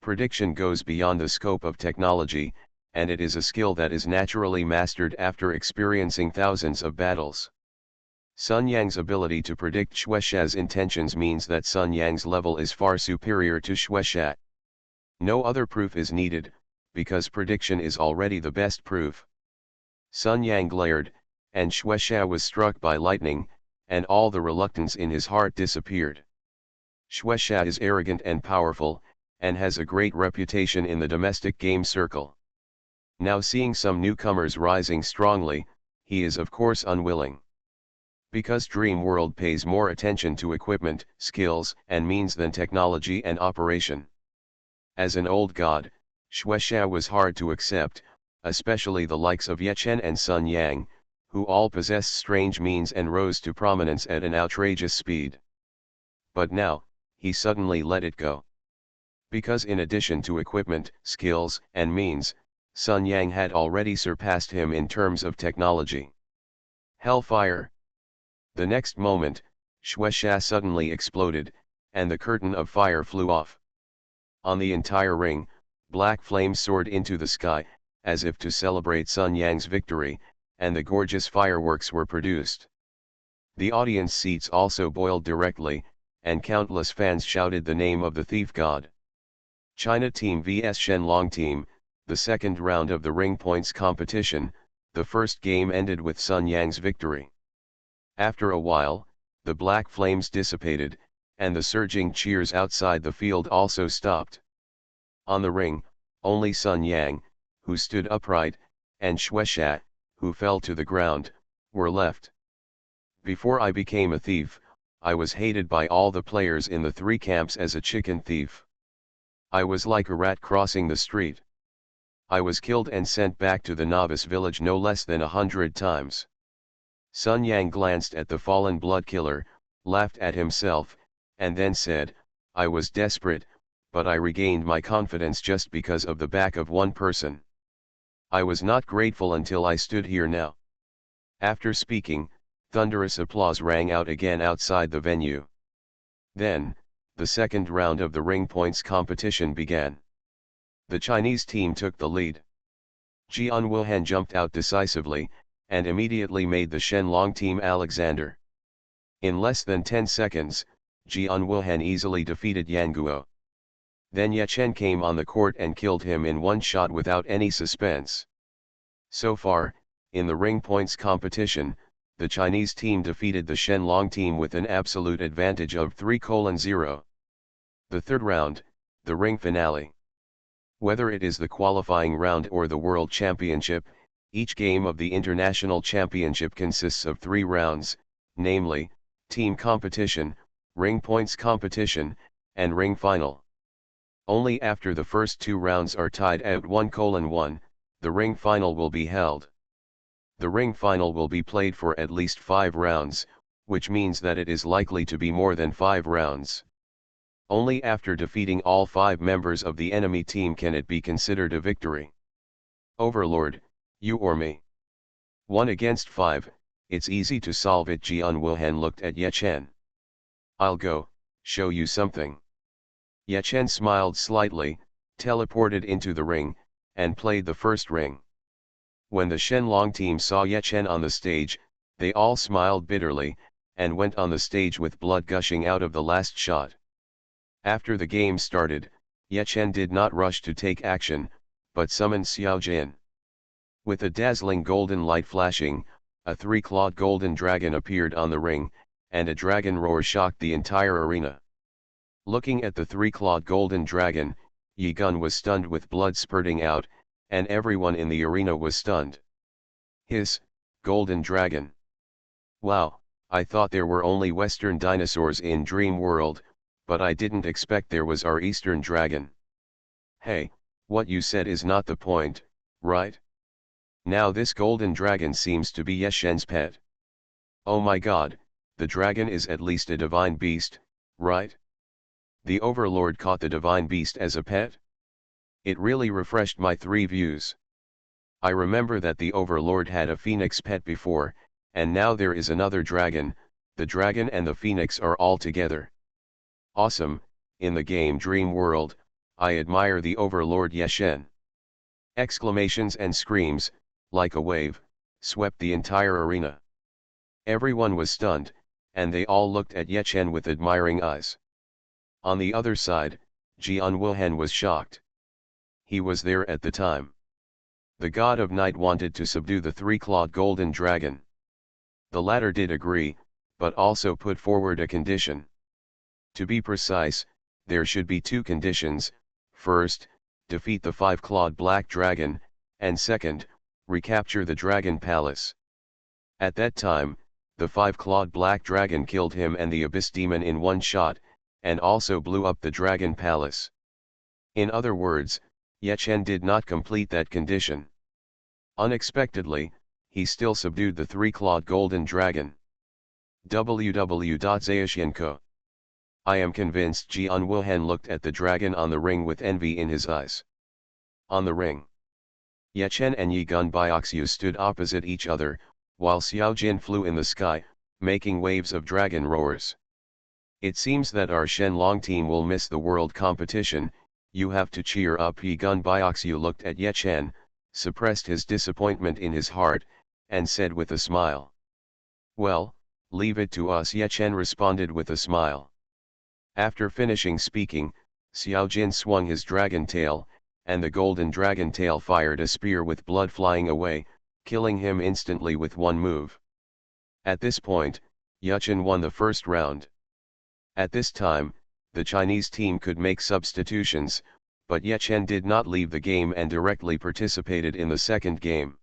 Prediction goes beyond the scope of technology, and it is a skill that is naturally mastered after experiencing thousands of battles. Sun Yang's ability to predict Shueisha's intentions means that Sun Yang's level is far superior to Shueisha. No other proof is needed, because prediction is already the best proof. Sun Yang glared, and Shueisha was struck by lightning, and all the reluctance in his heart disappeared. Shueisha is arrogant and powerful, and has a great reputation in the domestic game circle. Now seeing some newcomers rising strongly, he is of course unwilling. Because Dream World pays more attention to equipment, skills, and means than technology and operation. As an old god, Shueisha was hard to accept, especially the likes of Ye Chen and Sun Yang, who all possessed strange means and rose to prominence at an outrageous speed. But now, he suddenly let it go. Because in addition to equipment, skills, and means, Sun Yang had already surpassed him in terms of technology. Hellfire. The next moment, Shueisha suddenly exploded, and the curtain of fire flew off. On the entire ring, black flames soared into the sky, as if to celebrate Sun Yang's victory, and the gorgeous fireworks were produced. The audience seats also boiled directly, and countless fans shouted the name of the thief god. China Team vs Shenlong Team, the second round of the ring points competition. The first game ended with Sun Yang's victory. After a while, the black flames dissipated, and the surging cheers outside the field also stopped. On the ring, only Sun Yang, who stood upright, and Shueisha, who fell to the ground, were left. Before I became a thief, I was hated by all the players in the three camps as a chicken thief. I was like a rat crossing the street. I was killed and sent back to the novice village no less than 100 times. Sun Yang glanced at the fallen blood killer, laughed at himself, and then said, I was desperate, but I regained my confidence just because of the back of one person. I was not grateful until I stood here now. After speaking, thunderous applause rang out again outside the venue. Then, the second round of the ring points competition began. The Chinese team took the lead. Jian Wuhan jumped out decisively, and immediately made the Shenlong team Alexander. In less than 10 seconds, Jian Wuhan easily defeated Yang Guo. Then Ye Chen came on the court and killed him in one shot without any suspense. So far, in the ring points competition, the Chinese team defeated the Shenlong team with an absolute advantage of 3-0. The third round, the ring finale. Whether it is the qualifying round or the World Championship, each game of the International Championship consists of 3 rounds, namely, team competition, ring points competition, and ring final. Only after the first 2 rounds are tied at 1-1, the ring final will be held. The ring final will be played for at least 5 rounds, which means that it is likely to be more than 5 rounds. Only after defeating all 5 members of the enemy team can it be considered a victory. Overlord, you or me? 1 against 5, it's easy to solve it. Jian Wuhan looked at Ye Chen. I'll go, show you something. Ye Chen smiled slightly, teleported into the ring, and played the first ring. When the Shenlong team saw Ye Chen on the stage, they all smiled bitterly, and went on the stage with blood gushing out of the last shot. After the game started, Ye Chen did not rush to take action, but summoned Xiao Jin. With a dazzling golden light flashing, a 3-clawed golden dragon appeared on the ring, and a dragon roar shocked the entire arena. Looking at the 3-clawed golden dragon, Yi Gun was stunned with blood spurting out, and everyone in the arena was stunned. Hiss, golden dragon. Wow, I thought there were only Western dinosaurs in Dream World, but I didn't expect there was our Eastern dragon. Hey, what you said is not the point, right? Now this golden dragon seems to be Ye Shen's pet. Oh my god, the dragon is at least a divine beast, right? The Overlord caught the divine beast as a pet? It really refreshed my 3 views. I remember that the Overlord had a phoenix pet before, and now there is another dragon. The dragon and the phoenix are all together. Awesome. In the game Dream World, I admire the Overlord Ye Shen. Exclamations and screams, like a wave, swept the entire arena. Everyone was stunned, and they all looked at Ye Chen with admiring eyes. On the other side, Jian Wuhan was shocked. He was there at the time. The god of night wanted to subdue the 3-clawed golden dragon. The latter did agree, but also put forward a condition. To be precise, there should be 2 conditions: first, defeat the 5-clawed black dragon, and second, recapture the dragon palace. At that time, the 5-clawed black dragon killed him and the abyss demon in one shot, and also blew up the dragon palace. In other words, Ye Chen did not complete that condition. Unexpectedly, he still subdued the 3-clawed golden dragon. www.zaoshianko. I am convinced. Jian Wuhan looked at the dragon on the ring with envy in his eyes. On the ring, Ye Chen and Yi Gun Bioxu stood opposite each other, while Xiao Jin flew in the sky, making waves of dragon roars. It seems that our Shenlong team will miss the world competition. You have to cheer up. Yi Gun Bioxu looked at Ye Chen, suppressed his disappointment in his heart, and said with a smile. Well, leave it to us, Ye Chen responded with a smile. After finishing speaking, Xiao Jin swung his dragon tail, and the golden dragon tail fired a spear with blood flying away, killing him instantly with one move. At this point, Ye Chen won the first round. At this time, the Chinese team could make substitutions, but Ye Chen did not leave the game and directly participated in the second game.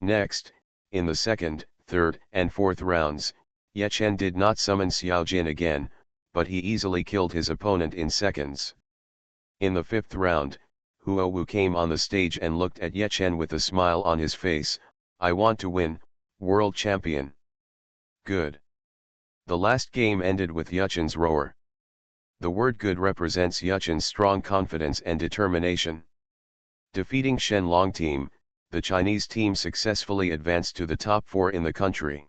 Next, in the second, third, and fourth rounds, Ye Chen did not summon Xiao Jin again, but he easily killed his opponent in seconds. In the fifth round, Huo Wu came on the stage and looked at Ye Chen with a smile on his face. I want to win, world champion. Good. The last game ended with Ye Chen's roar. The word good represents Ye Chen's strong confidence and determination. Defeating Shen Long team, the Chinese team successfully advanced to the top 4 in the country.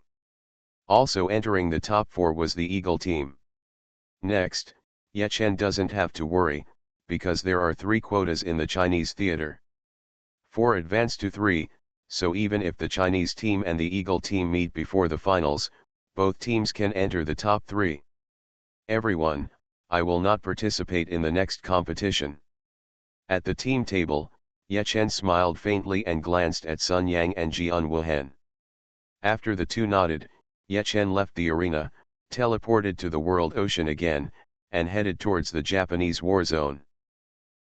Also entering the top 4 was the Eagle team. Next, Ye Chen doesn't have to worry, because there are 3 quotas in the Chinese theater. 4 advance to 3, so even if the Chinese team and the Eagle team meet before the finals, both teams can enter the top 3. Everyone, I will not participate in the next competition. At the team table, Ye Chen smiled faintly and glanced at Sun Yang and Jian Wuhan. After the two nodded, Ye Chen left the arena, teleported to the world ocean again, and headed towards the Japanese war zone.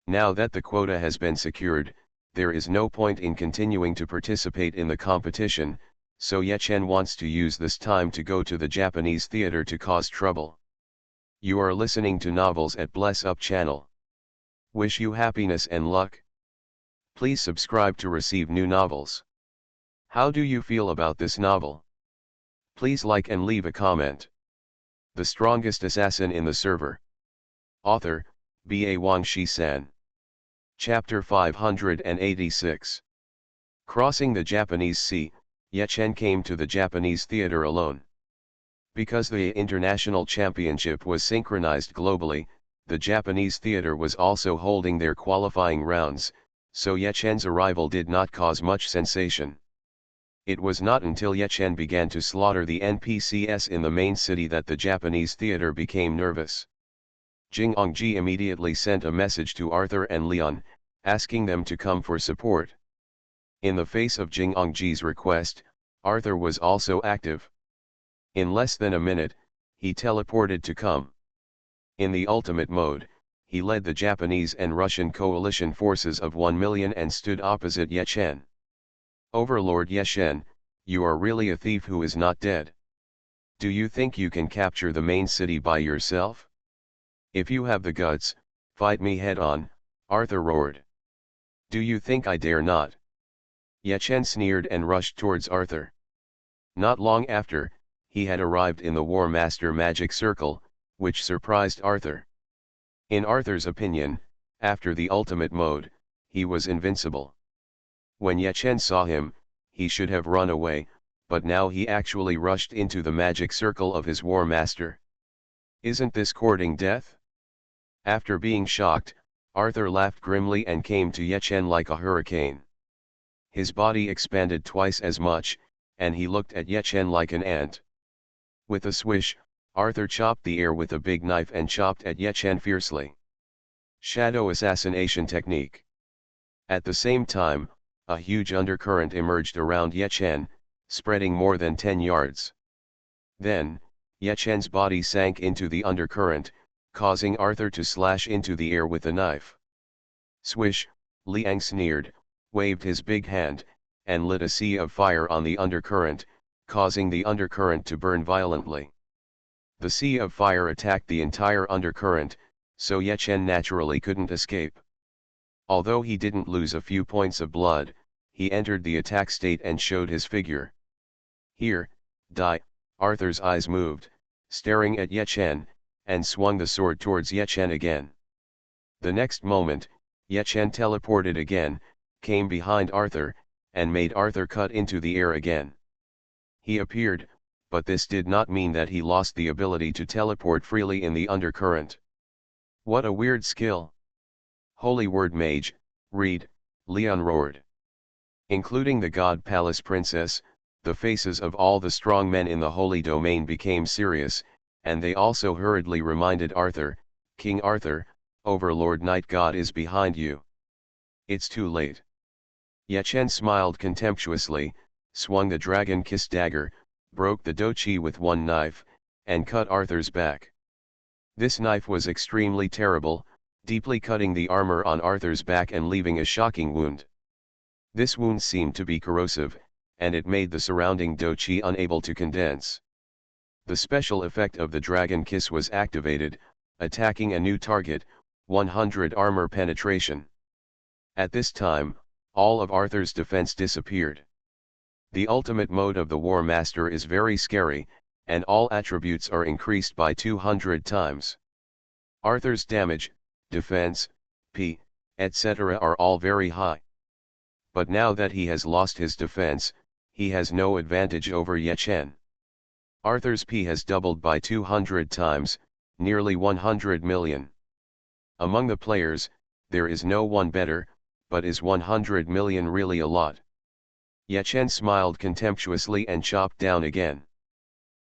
Now that the quota has been secured, there is no point in continuing to participate in the competition, so Ye Chen wants to use this time to go to the Japanese theater to cause trouble. You are listening to Novels at Bless Up channel. Wish you happiness and luck. Please subscribe to receive new novels. How do you feel about this novel? Please like and leave a comment. The Strongest Assassin in the Server. Author, B.A. Wang Shi-san. Chapter 586. Crossing the Japanese Sea, Ye Chen came to the Japanese theater alone. Because the international championship was synchronized globally, the Japanese theater was also holding their qualifying rounds, so Ye Chen's arrival did not cause much sensation. It was not until Ye Chen began to slaughter the NPCs in the main city that the Japanese theater became nervous. Jing Ongji immediately sent a message to Arthur and Leon, asking them to come for support. In the face of Jing Ongji's request, Arthur was also active. In less than a minute, he teleported to come. In the ultimate mode, he led the Japanese and Russian coalition forces of 1 million and stood opposite Ye Chen. Overlord Ye Chen, you are really a thief who is not dead. Do you think you can capture the main city by yourself? If you have the guts, fight me head on, Arthur roared. Do you think I dare not? Ye Chen sneered and rushed towards Arthur. Not long after, he had arrived in the War Master magic circle, which surprised Arthur. In Arthur's opinion, after the ultimate mode, he was invincible. When Ye Chen saw him, he should have run away, but now he actually rushed into the magic circle of his War Master. Isn't this courting death? After being shocked, Arthur laughed grimly and came to Ye Chen like a hurricane. His body expanded twice as much, and he looked at Ye Chen like an ant. With a swish, Arthur chopped the air with a big knife and chopped at Ye Chen fiercely. Shadow assassination technique. At the same time, a huge undercurrent emerged around Ye Chen, spreading more than 10 yards. Then, Ye Chen's body sank into the undercurrent, causing Arthur to slash into the air with a knife. Swish, Liang sneered, waved his big hand, and lit a sea of fire on the undercurrent, causing the undercurrent to burn violently. The sea of fire attacked the entire undercurrent, so Ye Chen naturally couldn't escape. Although he didn't lose a few points of blood, he entered the attack state and showed his figure. Here, die, Arthur's eyes moved, staring at Ye Chen, and swung the sword towards Ye Chen again. The next moment, Ye Chen teleported again, came behind Arthur, and made Arthur cut into the air again. He appeared, but this did not mean that he lost the ability to teleport freely in the undercurrent. What a weird skill! Holy word mage, read, Leon roared. Including the God Palace Princess, The faces of all the strong men in the holy domain became serious, and they also hurriedly reminded Arthur, "King Arthur, Overlord Night God is behind you. It's too late." Yechen smiled contemptuously, swung the dragon kiss dagger, broke the dochi with one knife, and cut Arthur's back. This knife was extremely terrible, deeply cutting the armor on Arthur's back and leaving a shocking wound. This wound seemed to be corrosive, and it made the surrounding dochi unable to condense. The special effect of the dragon kiss was activated, attacking a new target, 100 armor penetration. At this time, all of Arthur's defense disappeared. The ultimate mode of the War Master is very scary, and all attributes are increased by 200 times. Arthur's damage, defense, P, etc. are all very high. But now that he has lost his defense, he has no advantage over Yechen. Arthur's P has doubled by 200 times, nearly 100 million. Among the players, there is no one better, but is 100 million really a lot? Yechen smiled contemptuously and chopped down again.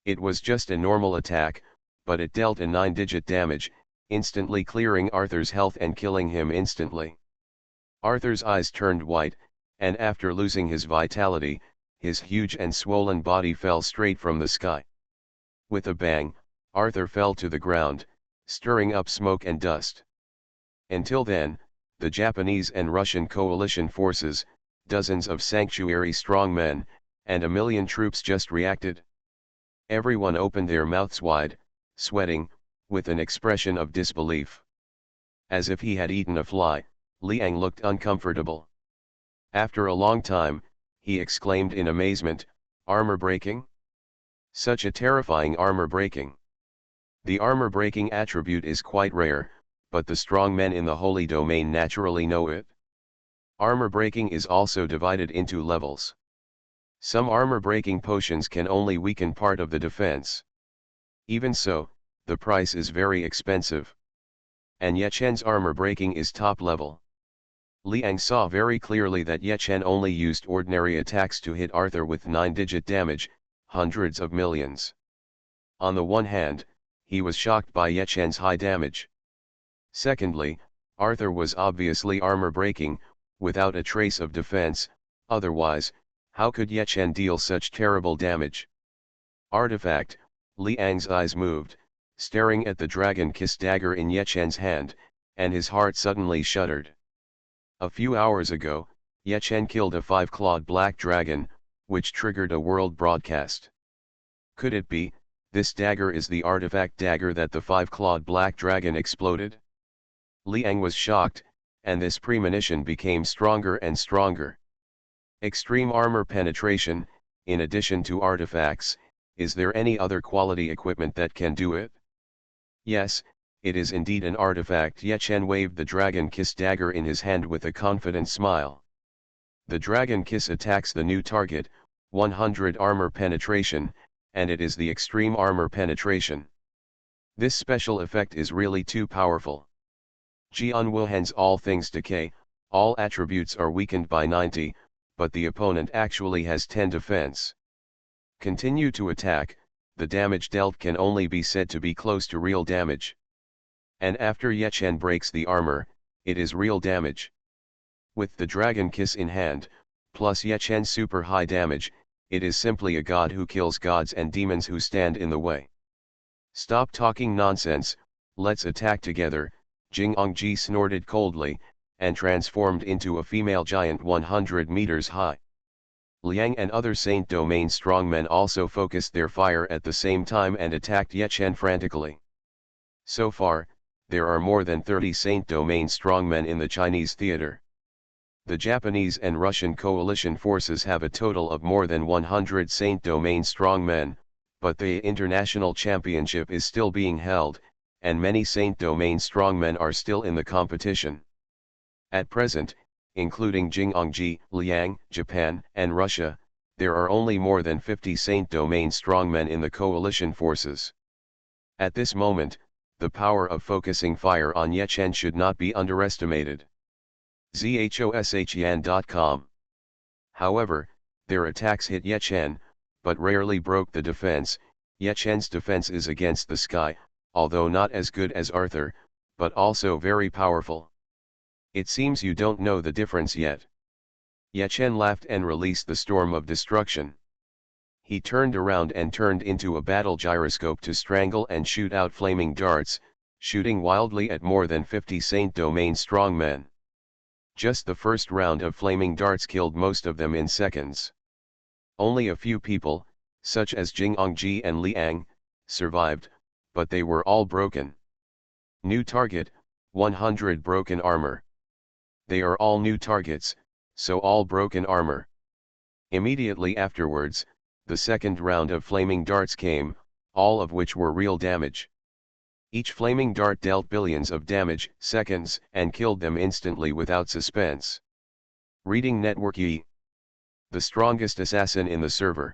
It was just a normal attack, but it dealt a 9-digit damage, instantly clearing Arthur's health and killing him instantly. Arthur's eyes turned white, and after losing his vitality, his huge and swollen body fell straight from the sky. With a bang, Arthur fell to the ground, stirring up smoke and dust. Until then, the Japanese and Russian coalition forces, dozens of sanctuary strongmen, and 1 million troops just reacted. Everyone opened their mouths wide, sweating, with an expression of disbelief. As if he had eaten a fly, Liang looked uncomfortable. After a long time, he exclaimed in amazement, "Armor breaking? Such a terrifying armor breaking." The armor breaking attribute is quite rare, but the strong men in the holy domain naturally know it. Armor breaking is also divided into levels. Some armor breaking potions can only weaken part of the defense. Even so, the price is very expensive. And Yechen's armor breaking is top level. Liang saw very clearly that Yechen only used ordinary attacks to hit Arthur with 9-digit damage, hundreds of millions. On the one hand, he was shocked by Yechen's high damage. Secondly, Arthur was obviously armor breaking, without a trace of defense, otherwise, how could Yechen deal such terrible damage? Artifact, Liang's eyes moved, staring at the dragon kiss dagger in Yechen's hand, and his heart suddenly shuddered. A few hours ago, Yechen killed a 5-clawed black dragon, which triggered a world broadcast. Could it be, this dagger is the artifact dagger that the 5-clawed black dragon exploded? Liang was shocked, and this premonition became stronger and stronger. Extreme armor penetration, in addition to artifacts, is there any other quality equipment that can do it? Yes, it is indeed an artifact. Yechen waved the dragon kiss dagger in his hand with a confident smile. The dragon kiss attacks the new target, 100 armor penetration, and it is the extreme armor penetration. This special effect is really too powerful. Jian Wuhan's all things decay, all attributes are weakened by 90, but the opponent actually has 10 defense. Continue to attack, the damage dealt can only be said to be close to real damage. And after Yechen breaks the armor, it is real damage. With the dragon kiss in hand, plus Yechen's super high damage, it is simply a god who kills gods and demons who stand in the way. Stop talking nonsense, let's attack together, Jingongji snorted coldly, and transformed into a female giant 100 meters high. Liang and other Saint Domain strongmen also focused their fire at the same time and attacked Yechen frantically. So far, there are more than 30 Saint Domain strongmen in the Chinese theater. The Japanese and Russian coalition forces have a total of more than 100 Saint Domain strongmen, but the international championship is still being held, and many Saint Domain strongmen are still in the competition. At present, including Jingongji, Liang, Japan, and Russia, there are only more than 50 Saint Domain strongmen in the coalition forces. At this moment, the power of focusing fire on Yechen should not be underestimated. ZHOSHYAN.com. However, their attacks hit Yechen, but rarely broke the defense. Ye Chen's defense is against the sky, although not as good as Arthur, but also very powerful. It seems you don't know the difference yet. Ye Chen laughed and released the storm of destruction. He turned around and turned into a battle gyroscope to strangle and shoot out flaming darts, shooting wildly at more than 50 Saint Domain strongmen. Just the first round of flaming darts killed most of them in seconds. Only a few people, such as Jing Ongji and Liang, survived, but they were all broken. New target, 100 broken armor. They are all new targets, so all broken armor. Immediately afterwards, the second round of flaming darts came, all of which were real damage. Each flaming dart dealt billions of damage, seconds, and killed them instantly without suspense. Reading Network Yi. The strongest assassin in the server.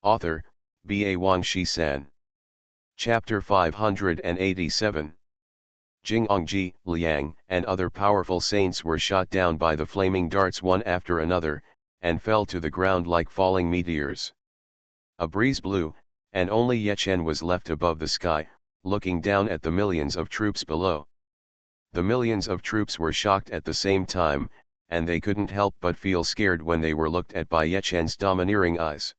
Author, B.A. Wang Shi-san. Chapter 587. Jing Ongji, Liang, and other powerful saints were shot down by the flaming darts one after another, and fell to the ground like falling meteors. A breeze blew, and only Ye Chen was left above the sky, looking down at the millions of troops below. The millions of troops were shocked at the same time, and they couldn't help but feel scared when they were looked at by Ye Chen's domineering eyes.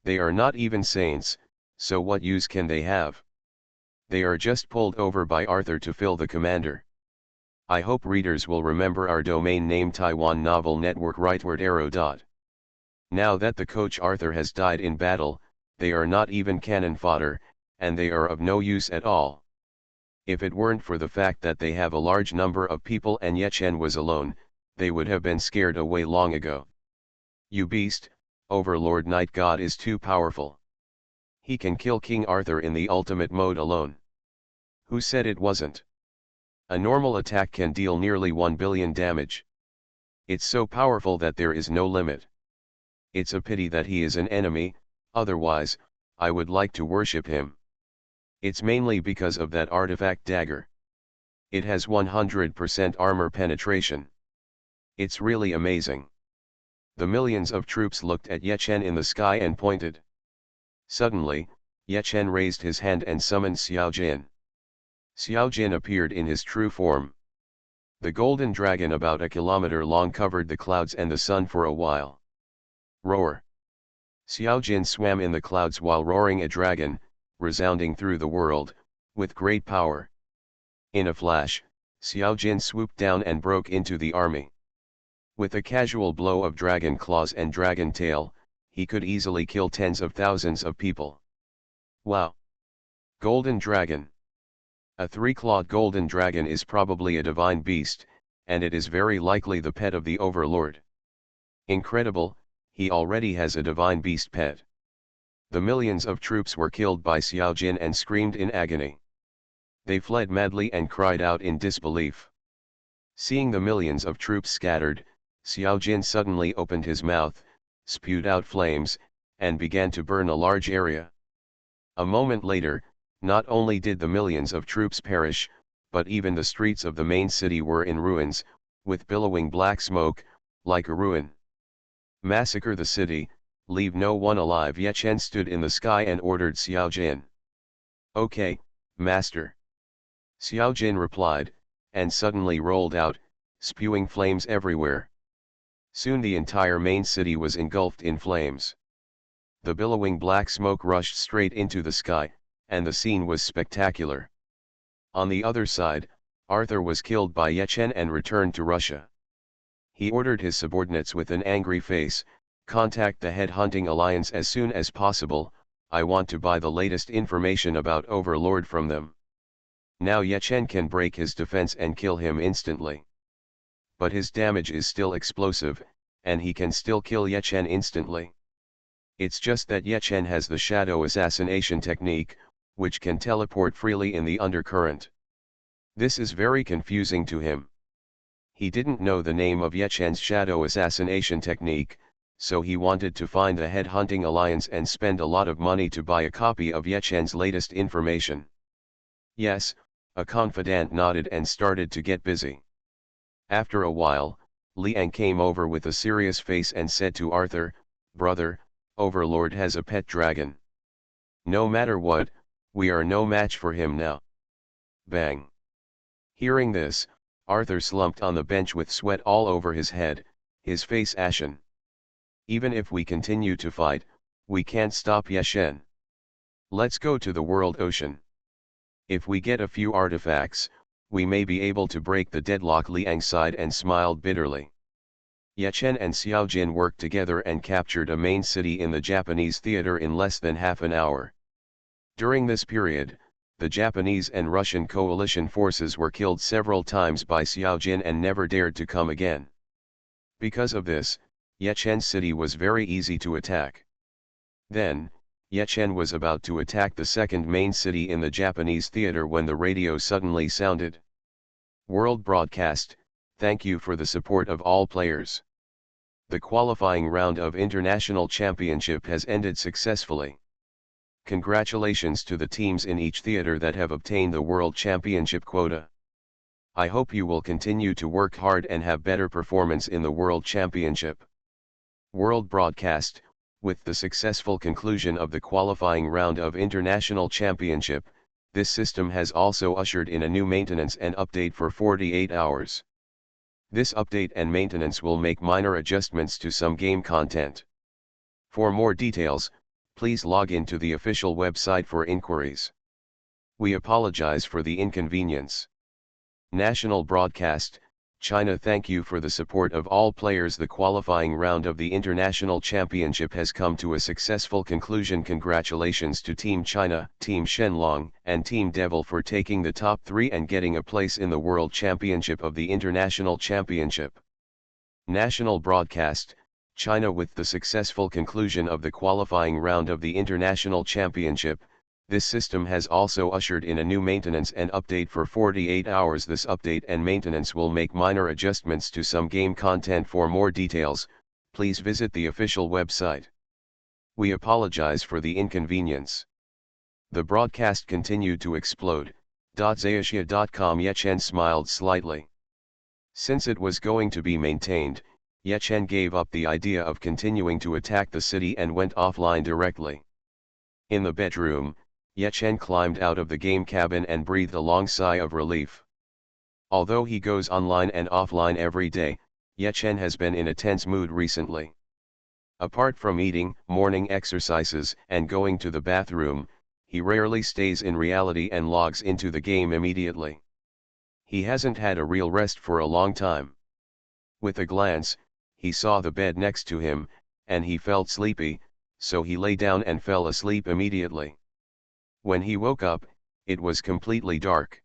They are not even saints, so what use can they have? They are just pulled over by Arthur to fill the commander. I hope readers will remember our domain name Taiwan Novel Network rightward arrow. Now that the coach Arthur has died in battle, they are not even cannon fodder, and they are of no use at all. If it weren't for the fact that they have a large number of people and Ye Chen was alone, they would have been scared away long ago. You beast, Overlord Night God is too powerful. He can kill King Arthur in the ultimate mode alone. Who said it wasn't? A normal attack can deal nearly 1 billion damage. It's so powerful that there is no limit. It's a pity that he is an enemy, otherwise, I would like to worship him. It's mainly because of that artifact dagger. It has 100% armor penetration. It's really amazing. The millions of troops looked at Ye Chen in the sky and pointed. Suddenly, Ye Chen raised his hand and summoned Xiao Jin. Xiao Jin appeared in his true form. The golden dragon about a kilometer long covered the clouds and the sun for a while. Roar! Xiao Jin swam in the clouds while roaring a dragon, resounding through the world, with great power. In a flash, Xiao Jin swooped down and broke into the army. With a casual blow of dragon claws and dragon tail, he could easily kill tens of thousands of people. Wow! Golden Dragon. A three-clawed golden dragon is probably a divine beast, and it is very likely the pet of the Overlord. Incredible, he already has a divine beast pet. The millions of troops were killed by Xiao Jin and screamed in agony. They fled madly and cried out in disbelief. Seeing the millions of troops scattered, Xiao Jin suddenly opened his mouth, spewed out flames, and began to burn a large area. A moment later, not only did the millions of troops perish, but even the streets of the main city were in ruins, with billowing black smoke, like a ruin. Massacre the city, leave no one alive. Ye Chen stood in the sky and ordered Xiao Jin. Okay, master. Xiao Jin replied, and suddenly rolled out, spewing flames everywhere. Soon the entire main city was engulfed in flames. The billowing black smoke rushed straight into the sky, and the scene was spectacular. On the other side, Arthur was killed by Ye Chen and returned to Russia. He ordered his subordinates with an angry face, "Contact the Head-Hunting Alliance as soon as possible, I want to buy the latest information about Overlord from them." Now Ye Chen can break his defense and kill him instantly. But his damage is still explosive, and he can still kill Ye Chen instantly. It's just that Ye Chen has the shadow assassination technique, which can teleport freely in the undercurrent. This is very confusing to him. He didn't know the name of Ye Chen's shadow assassination technique, so he wanted to find the Head-Hunting Alliance and spend a lot of money to buy a copy of Ye Chen's latest information. Yes, a confidant nodded and started to get busy. After a while, Liang came over with a serious face and said to Arthur, "Brother, Overlord has a pet dragon. No matter what, we are no match for him now. Bang. Hearing this, Arthur slumped on the bench with sweat all over his head, his face ashen. Even if we continue to fight, we can't stop Ye Shen. Let's go to the world ocean. If we get a few artifacts, we may be able to break the deadlock. Liang sighed and smiled bitterly. Ye Chen and Xiao Jin worked together and captured a main city in the Japanese theater in less than half an hour. During this period, the Japanese and Russian coalition forces were killed several times by Xiao Jin and never dared to come again. Because of this, Ye Chen city was very easy to attack. Then, Ye Chen was about to attack the second main city in the Japanese theater when the radio suddenly sounded. World broadcast, thank you for the support of all players. The qualifying round of International Championship has ended successfully. Congratulations to the teams in each theater that have obtained the World Championship quota. I hope you will continue to work hard and have better performance in the World Championship. World broadcast, with the successful conclusion of the qualifying round of International Championship, this system has also ushered in a new maintenance and update for 48 hours. This update and maintenance will make minor adjustments to some game content. For more details, please log in to the official website for inquiries. We apologize for the inconvenience. National broadcast, China. Thank you for the support of all players. The qualifying round of the International Championship has come to a successful conclusion. Congratulations to Team China, Team Shenlong, and Team Devil for taking the top 3 and getting a place in the World Championship of the International Championship. National broadcast, China. With the successful conclusion of the qualifying round of the International Championship, this system has also ushered in a new maintenance and update for 48 hours. This update and maintenance will make minor adjustments to some game content. For more details, please visit the official website. We apologize for the inconvenience. The broadcast continued to explode. Zayaxia.com. Ye Chen smiled slightly. Since it was going to be maintained, Ye Chen gave up the idea of continuing to attack the city and went offline directly. In the bedroom, Ye Chen climbed out of the game cabin and breathed a long sigh of relief. Although he goes online and offline every day, Ye Chen has been in a tense mood recently. Apart from eating, morning exercises, and going to the bathroom, he rarely stays in reality and logs into the game immediately. He hasn't had a real rest for a long time. With a glance, he saw the bed next to him, and he felt sleepy, so he lay down and fell asleep immediately. When he woke up, it was completely dark.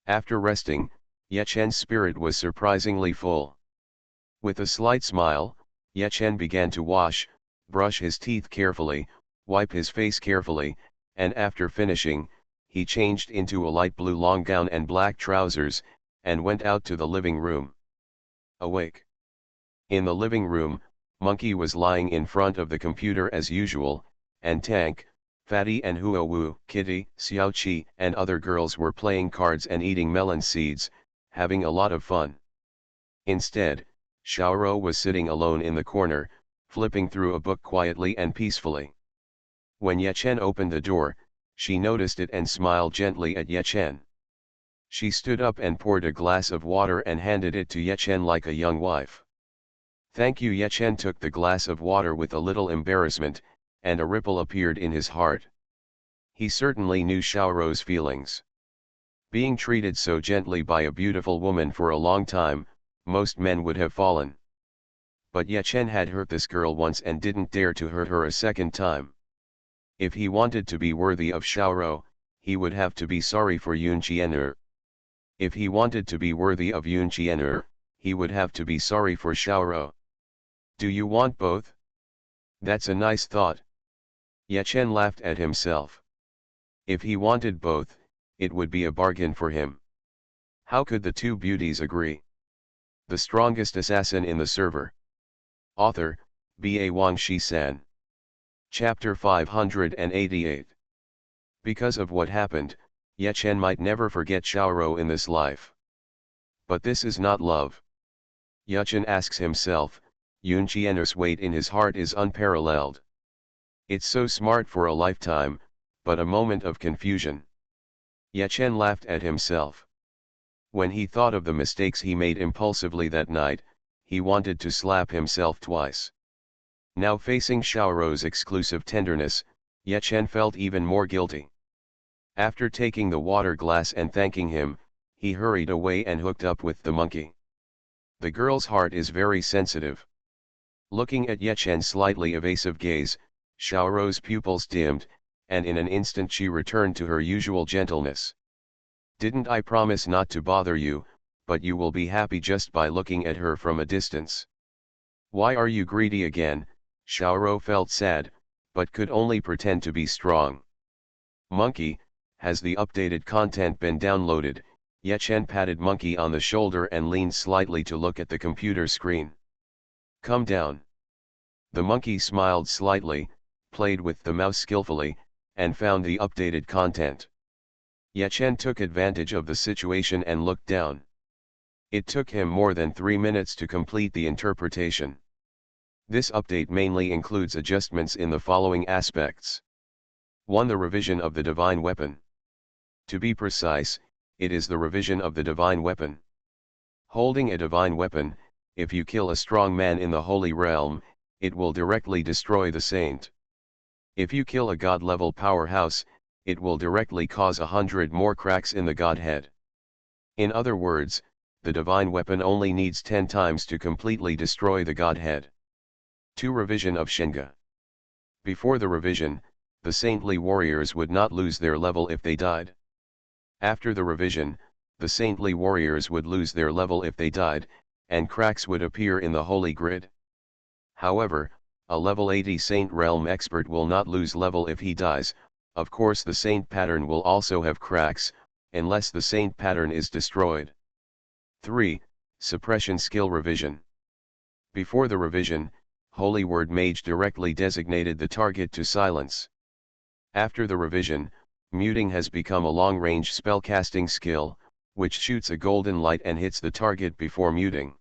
After resting, Ye Chen's spirit was surprisingly full. With a slight smile, Ye Chen began to brush his teeth carefully, wipe his face carefully, and after finishing, he changed into a light blue long gown and black trousers, and went out to the living room. Awake. In the living room, Monkey was lying in front of the computer as usual, and Tank, Fatty and Hua Wu, Kitty, Xiao Qi and other girls were playing cards and eating melon seeds, having a lot of fun. Instead, Xiaoro was sitting alone in the corner, flipping through a book quietly and peacefully. When Ye Chen opened the door, she noticed it and smiled gently at Ye Chen. She stood up and poured a glass of water and handed it to Ye Chen like a young wife. Thank you. Ye Chen took the glass of water with a little embarrassment, and a ripple appeared in his heart. He certainly knew Xiaoro's feelings. Being treated so gently by a beautiful woman for a long time, most men would have fallen. But Ye Chen had hurt this girl once and didn't dare to hurt her a second time. If he wanted to be worthy of Xiaoro, he would have to be sorry for Yun Qian'er. If he wanted to be worthy of Yun Qian'er, he would have to be sorry for Xiaoro. Do you want both? That's a nice thought. Ye Chen laughed at himself. If he wanted both, it would be a bargain for him. How could the two beauties agree? The strongest assassin in the server. Author, B.A. Wang Shi-san. Chapter 588. Because of what happened, Ye Chen might never forget Xiaoro in this life. But this is not love. Ye Chen asks himself, Yun Qian'er's weight in his heart is unparalleled. It's so smart for a lifetime, but a moment of confusion. Yechen laughed at himself. When he thought of the mistakes he made impulsively that night, he wanted to slap himself twice. Now facing Xiaoro's exclusive tenderness, Yechen felt even more guilty. After taking the water glass and thanking him, he hurried away and hooked up with the monkey. The girl's heart is very sensitive. Looking at Yechen's slightly evasive gaze, Xiaoro's pupils dimmed, and in an instant she returned to her usual gentleness. "Didn't I promise not to bother you, but you will be happy just by looking at her from a distance." "Why are you greedy again?" Xiaoro felt sad, but could only pretend to be strong. "Monkey, has the updated content been downloaded?" Yechen patted Monkey on the shoulder and leaned slightly to look at the computer screen. "Come down." The monkey smiled slightly, played with the mouse skillfully, and found the updated content. Yechen took advantage of the situation and looked down. It took him more than 3 minutes to complete the interpretation. This update mainly includes adjustments in the following aspects. 1. The revision of the divine weapon. To be precise, it is the revision of the divine weapon. Holding a divine weapon, if you kill a strong man in the Holy Realm, it will directly destroy the saint. If you kill a god-level powerhouse, it will directly cause 100 more cracks in the godhead. In other words, the divine weapon only needs 10 times to completely destroy the godhead. 2. Revision of Shenga. Before the revision, the saintly warriors would not lose their level if they died. After the revision, the saintly warriors would lose their level if they died, and cracks would appear in the holy grid. However, a level 80 Saint Realm expert will not lose level if he dies. Of course the saint pattern will also have cracks, unless the saint pattern is destroyed. 3. Suppression skill revision. Before the revision, Holy Word Mage directly designated the target to silence. After the revision, muting has become a long-range spellcasting skill, which shoots a golden light and hits the target before muting.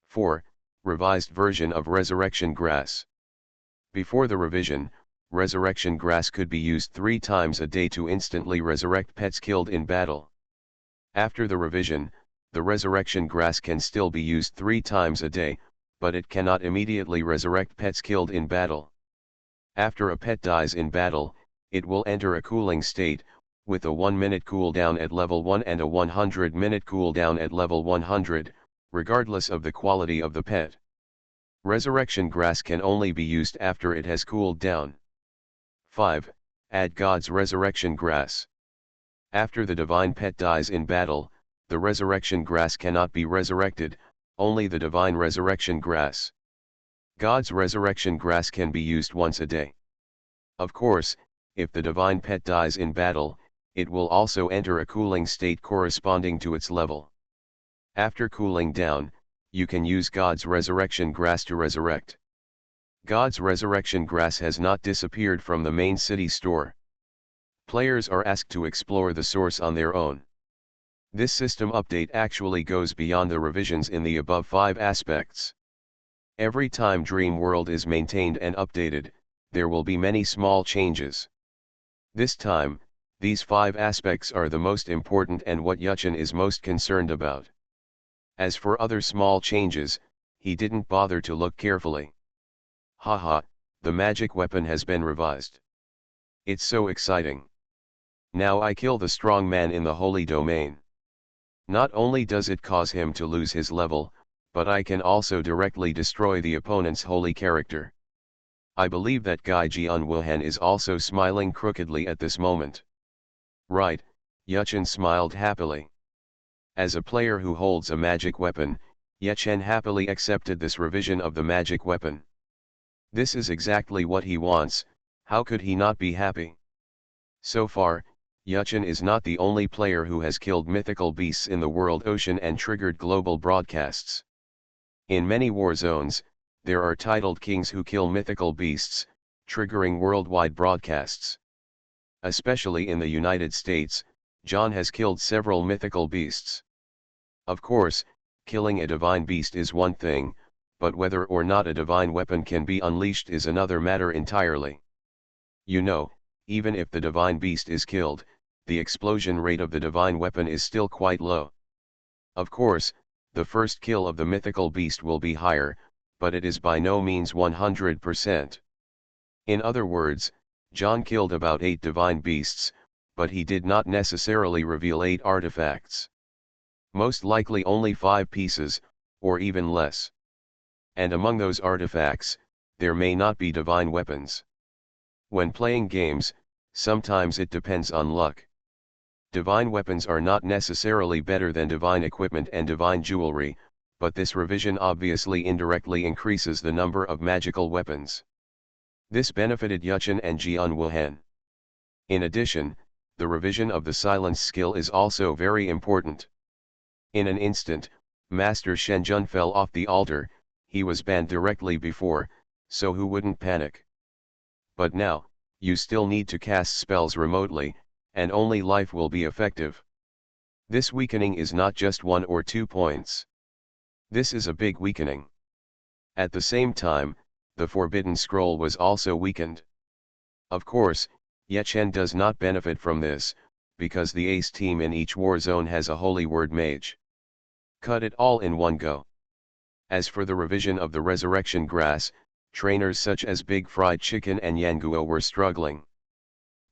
4. Revised version of Resurrection Grass. Before the revision, Resurrection Grass could be used 3 times a day to instantly resurrect pets killed in battle. After the revision, the Resurrection Grass can still be used 3 times a day, but it cannot immediately resurrect pets killed in battle. After a pet dies in battle, it will enter a cooling state, with a 1-minute cooldown at level 1 and a 100-minute cooldown at level 100, regardless of the quality of the pet. Resurrection Grass can only be used after it has cooled down. 5. Add God's Resurrection Grass. After the divine pet dies in battle, the Resurrection Grass cannot be resurrected, only the divine Resurrection Grass. God's Resurrection Grass can be used once a day. Of course, if the divine pet dies in battle, it will also enter a cooling state corresponding to its level. After cooling down, you can use God's Resurrection Grass to resurrect. God's Resurrection Grass has not disappeared from the main city store. Players are asked to explore the source on their own. This system update actually goes beyond the revisions in the above 5 aspects. Every time Dream World is maintained and updated, there will be many small changes. This time, these 5 aspects are the most important and what Yechen is most concerned about. As for other small changes, he didn't bother to look carefully. Haha, the magic weapon has been revised. It's so exciting. Now I kill the strong man in the holy domain. Not only does it cause him to lose his level, but I can also directly destroy the opponent's holy character. I believe that Gai Jianwuhan is also smiling crookedly at this moment. Right, Yechen smiled happily. As a player who holds a magic weapon, Yechen happily accepted this revision of the magic weapon. This is exactly what he wants, how could he not be happy? So far, Yechen is not the only player who has killed mythical beasts in the world ocean and triggered global broadcasts. In many war zones, there are titled kings who kill mythical beasts, triggering worldwide broadcasts. Especially in the United States, John has killed several mythical beasts. Of course, killing a divine beast is one thing, but whether or not a divine weapon can be unleashed is another matter entirely. You know, even if the divine beast is killed, the explosion rate of the divine weapon is still quite low. Of course, the first kill of the mythical beast will be higher, but it is by no means 100%. In other words, John killed about 8 divine beasts, but he did not necessarily reveal 8 artifacts. Most likely only 5 pieces, or even less. And among those artifacts, there may not be divine weapons. When playing games, sometimes it depends on luck. Divine weapons are not necessarily better than divine equipment and divine jewelry, but this revision obviously indirectly increases the number of magical weapons. This benefited Yuchen and Jian Wuhan. In addition, the revision of the silence skill is also very important. In an instant, Master Shenjun fell off the altar. He was banned directly before, so who wouldn't panic? But now, you still need to cast spells remotely, and only life will be effective. This weakening is not just 1 or 2 points. This is a big weakening. At the same time, the Forbidden Scroll was also weakened. Of course, Yechen does not benefit from this, because the ace team in each war zone has a Holy Word Mage. Cut it all in one go. As for the revision of the Resurrection Grass, trainers such as Big Fried Chicken and Yanguo were struggling.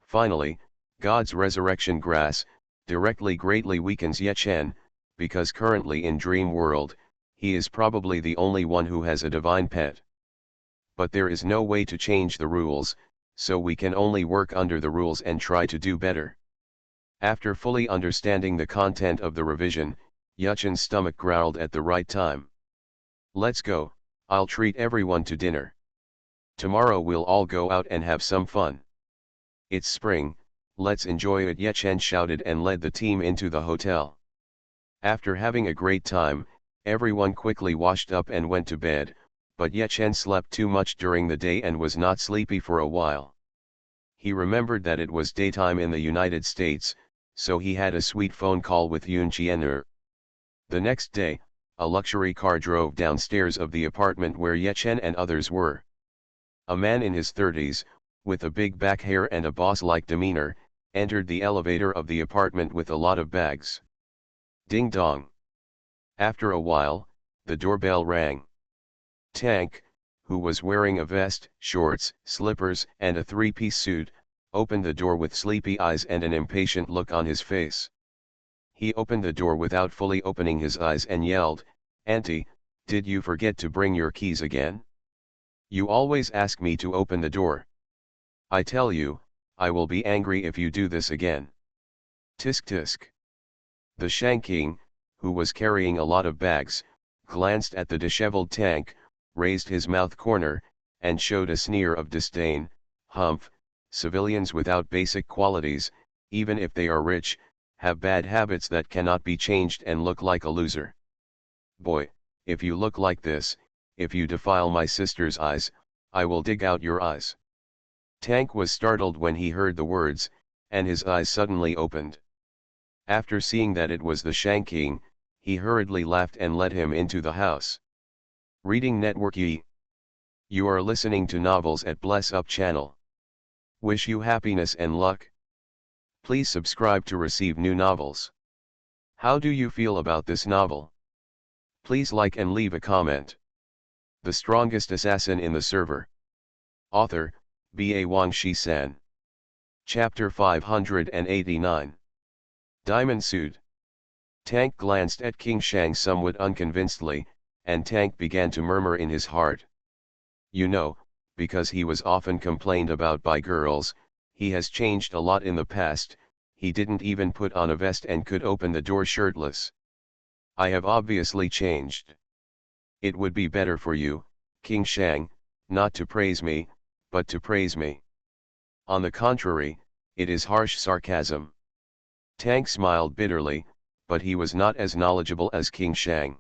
Finally, God's Resurrection Grass directly greatly weakens Yechen, because currently in Dream World, he is probably the only one who has a divine pet. But there is no way to change the rules, so we can only work under the rules and try to do better. After fully understanding the content of the revision, Yuchen's stomach growled at the right time. Let's go, I'll treat everyone to dinner. Tomorrow we'll all go out and have some fun. It's spring, let's enjoy it, Yechen shouted and led the team into the hotel. After having a great time, everyone quickly washed up and went to bed, but Yechen slept too much during the day and was not sleepy for a while. He remembered that it was daytime in the United States, so he had a sweet phone call with Yun Qian'er. The next day, a luxury car drove downstairs of the apartment where Yechen and others were. A man in his 30s, with a big back hair and a boss-like demeanor, entered the elevator of the apartment with a lot of bags. Ding dong. After a while, the doorbell rang. Tank, who was wearing a vest, shorts, slippers, and a 3-piece suit, opened the door with sleepy eyes and an impatient look on his face. He opened the door without fully opening his eyes and yelled, "Auntie, did you forget to bring your keys again? You always ask me to open the door. I tell you, I will be angry if you do this again." Tisk tisk. The Shanking, who was carrying a lot of bags, glanced at the disheveled Tank, raised his mouth corner, and showed a sneer of disdain. Humph, civilians without basic qualities, even if they are rich, have bad habits that cannot be changed and look like a loser. Boy, if you look like this, if you defile my sister's eyes, I will dig out your eyes. Tank was startled when he heard the words, and his eyes suddenly opened. After seeing that it was the Shanking, he hurriedly laughed and led him into the house. Reading Network Ye. You are listening to novels at Bless Up channel. Wish you happiness and luck. Please subscribe to receive new novels. How do you feel about this novel? Please like and leave a comment. The Strongest Assassin in the Server. Author, B.A. Wang Shi-san. Chapter 589. Diamond Suit. Tank glanced at King Shang somewhat unconvincedly, and Tank began to murmur in his heart. You know, because he was often complained about by girls, he has changed a lot in the past. He didn't even put on a vest and could open the door shirtless. I have obviously changed. It would be better for you, King Shang, not to praise me, but to praise me. On the contrary, it is harsh sarcasm. Tank smiled bitterly, but he was not as knowledgeable as King Shang.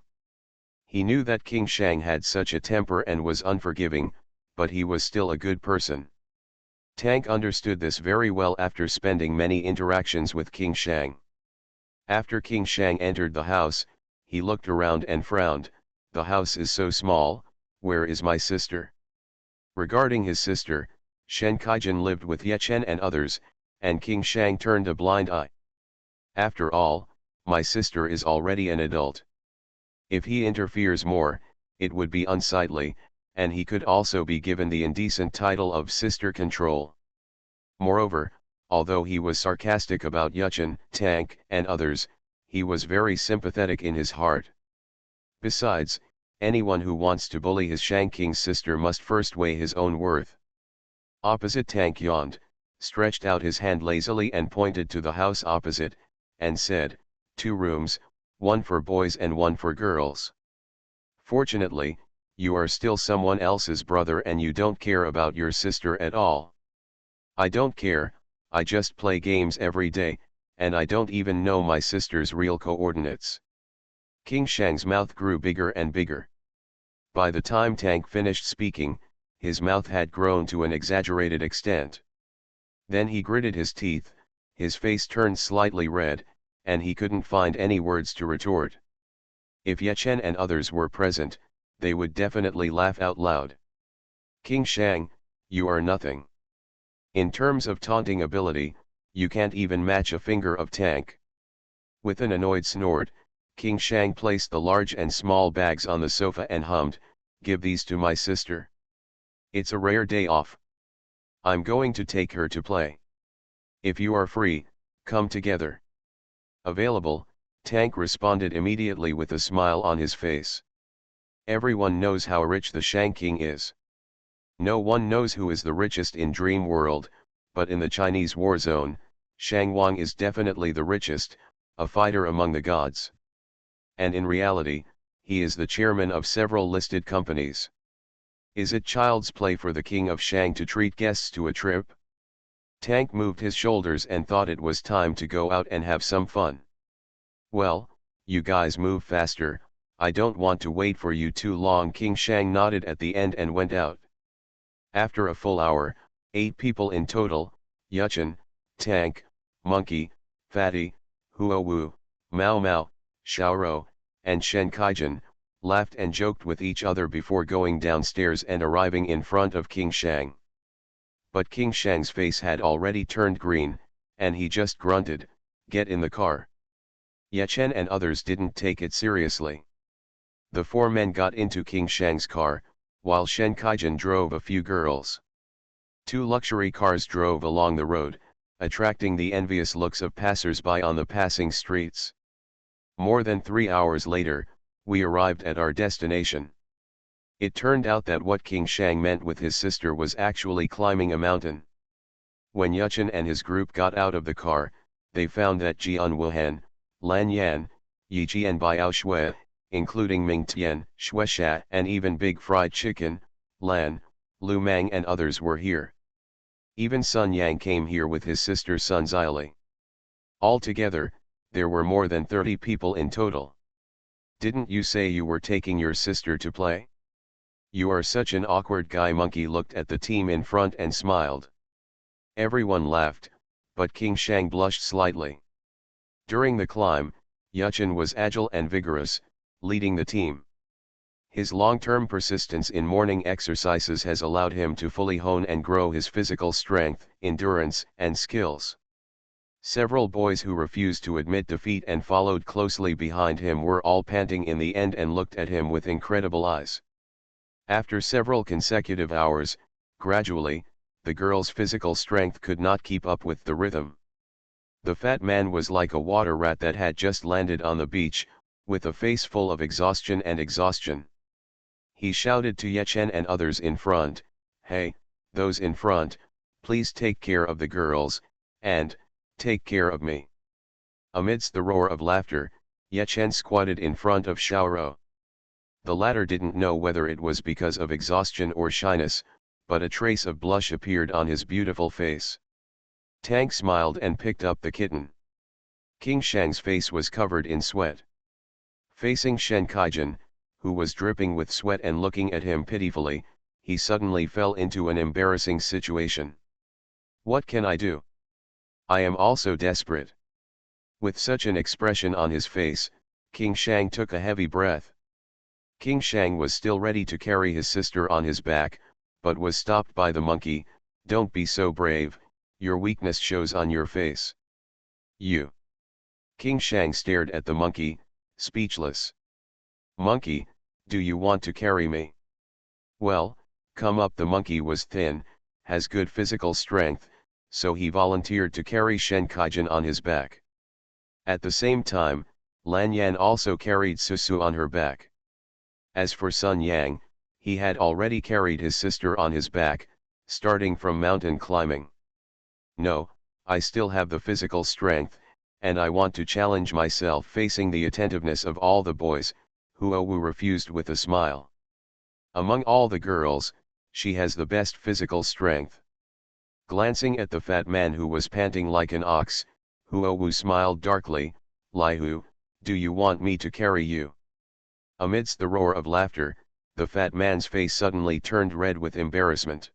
He knew that King Shang had such a temper and was unforgiving, but he was still a good person. Tank understood this very well after spending many interactions with King Shang. After King Shang entered the house, he looked around and frowned. The house is so small, where is my sister? Regarding his sister, Shen Kaijin lived with Ye Chen and others, and King Shang turned a blind eye. After all, my sister is already an adult. If he interferes more, it would be unsightly, and he could also be given the indecent title of sister control. Moreover, although he was sarcastic about Yuchen, Tank, and others, he was very sympathetic in his heart. Besides, anyone who wants to bully his Shang King's sister must first weigh his own worth. Opposite Tank yawned, stretched out his hand lazily and pointed to the house opposite, and said, 2 rooms, 1 for boys and 1 for girls. Fortunately, you are still someone else's brother and you don't care about your sister at all. I don't care, I just play games every day, and I don't even know my sister's real coordinates. King Shang's mouth grew bigger and bigger. By the time Tank finished speaking, his mouth had grown to an exaggerated extent. Then he gritted his teeth, his face turned slightly red, and he couldn't find any words to retort. If Ye Chen and others were present, they would definitely laugh out loud. King Shang, you are nothing. In terms of taunting ability, you can't even match a finger of Tank. With an annoyed snort, King Shang placed the large and small bags on the sofa and hummed, "Give these to my sister. It's a rare day off. I'm going to take her to play. If you are free, come together." Available, Tank responded immediately with a smile on his face. Everyone knows how rich the Shang King is. No one knows who is the richest in Dream World, but in the Chinese war zone, Shang Wang is definitely the richest, a fighter among the gods. And in reality, he is the chairman of several listed companies. Is it child's play for the king of Shang to treat guests to a trip? Tank moved his shoulders and thought it was time to go out and have some fun. Well, you guys move faster, I don't want to wait for you too long. King Shang nodded at the end and went out. After a full hour, 8 people in total, Yuchen, Tank, Monkey, Fatty, Huo Wu, Mao Mao, Xiaoro, and Shen Kaijin, laughed and joked with each other before going downstairs and arriving in front of King Shang. But King Shang's face had already turned green, and he just grunted, "Get in the car." Ye Chen and others didn't take it seriously. The 4 men got into King Shang's car, while Shen Kaijin drove a few girls. 2 luxury cars drove along the road, attracting the envious looks of passers-by on the passing streets. More than 3 hours later, we arrived at our destination. It turned out that what King Shang meant with his sister was actually climbing a mountain. When Yuchen and his group got out of the car, they found that Jian Wuhan, Lan Yan, Yi Ji and Biao Shui, including Ming Tian, Shuesha and even Big Fried Chicken, Lan, Lu Mang and others were here. Even Sun Yang came here with his sister Sun Zili. Altogether, there were more than 30 people in total. Didn't you say you were taking your sister to play? You are such an awkward guy. Monkey looked at the team in front and smiled. Everyone laughed, but King Shang blushed slightly. During the climb, Yuchen was agile and vigorous, leading the team. His long-term persistence in morning exercises has allowed him to fully hone and grow his physical strength, endurance, and skills. Several boys who refused to admit defeat and followed closely behind him were all panting in the end and looked at him with incredible eyes. After several consecutive hours, gradually, the girl's physical strength could not keep up with the rhythm. The fat man was like a water rat that had just landed on the beach, with a face full of exhaustion. He shouted to Ye Chen and others in front, "Hey, those in front, please take care of the girls, and take care of me." Amidst the roar of laughter, Ye Chen squatted in front of Xiaoro. The latter didn't know whether it was because of exhaustion or shyness, but a trace of blush appeared on his beautiful face. Tank smiled and picked up the kitten. King Shang's face was covered in sweat. Facing Shen Kaijin, who was dripping with sweat and looking at him pitifully, he suddenly fell into an embarrassing situation. What can I do? I am also desperate. With such an expression on his face, King Shang took a heavy breath. King Shang was still ready to carry his sister on his back, but was stopped by the monkey, Don't be so brave, your weakness shows on your face. You. King Shang stared at the monkey, speechless. Monkey, do you want to carry me? Well, come up. The monkey was thin, has good physical strength, so he volunteered to carry Shen Kaijin on his back. At the same time, Lan Yan also carried Susu on her back. As for Sun Yang, he had already carried his sister on his back, starting from mountain climbing. No, I still have the physical strength, and I want to challenge myself. Facing the attentiveness of all the boys, Huowu refused with a smile. Among all the girls, she has the best physical strength. Glancing at the fat man who was panting like an ox, Huowu smiled darkly. Lihu, do you want me to carry you? Amidst the roar of laughter, the fat man's face suddenly turned red with embarrassment.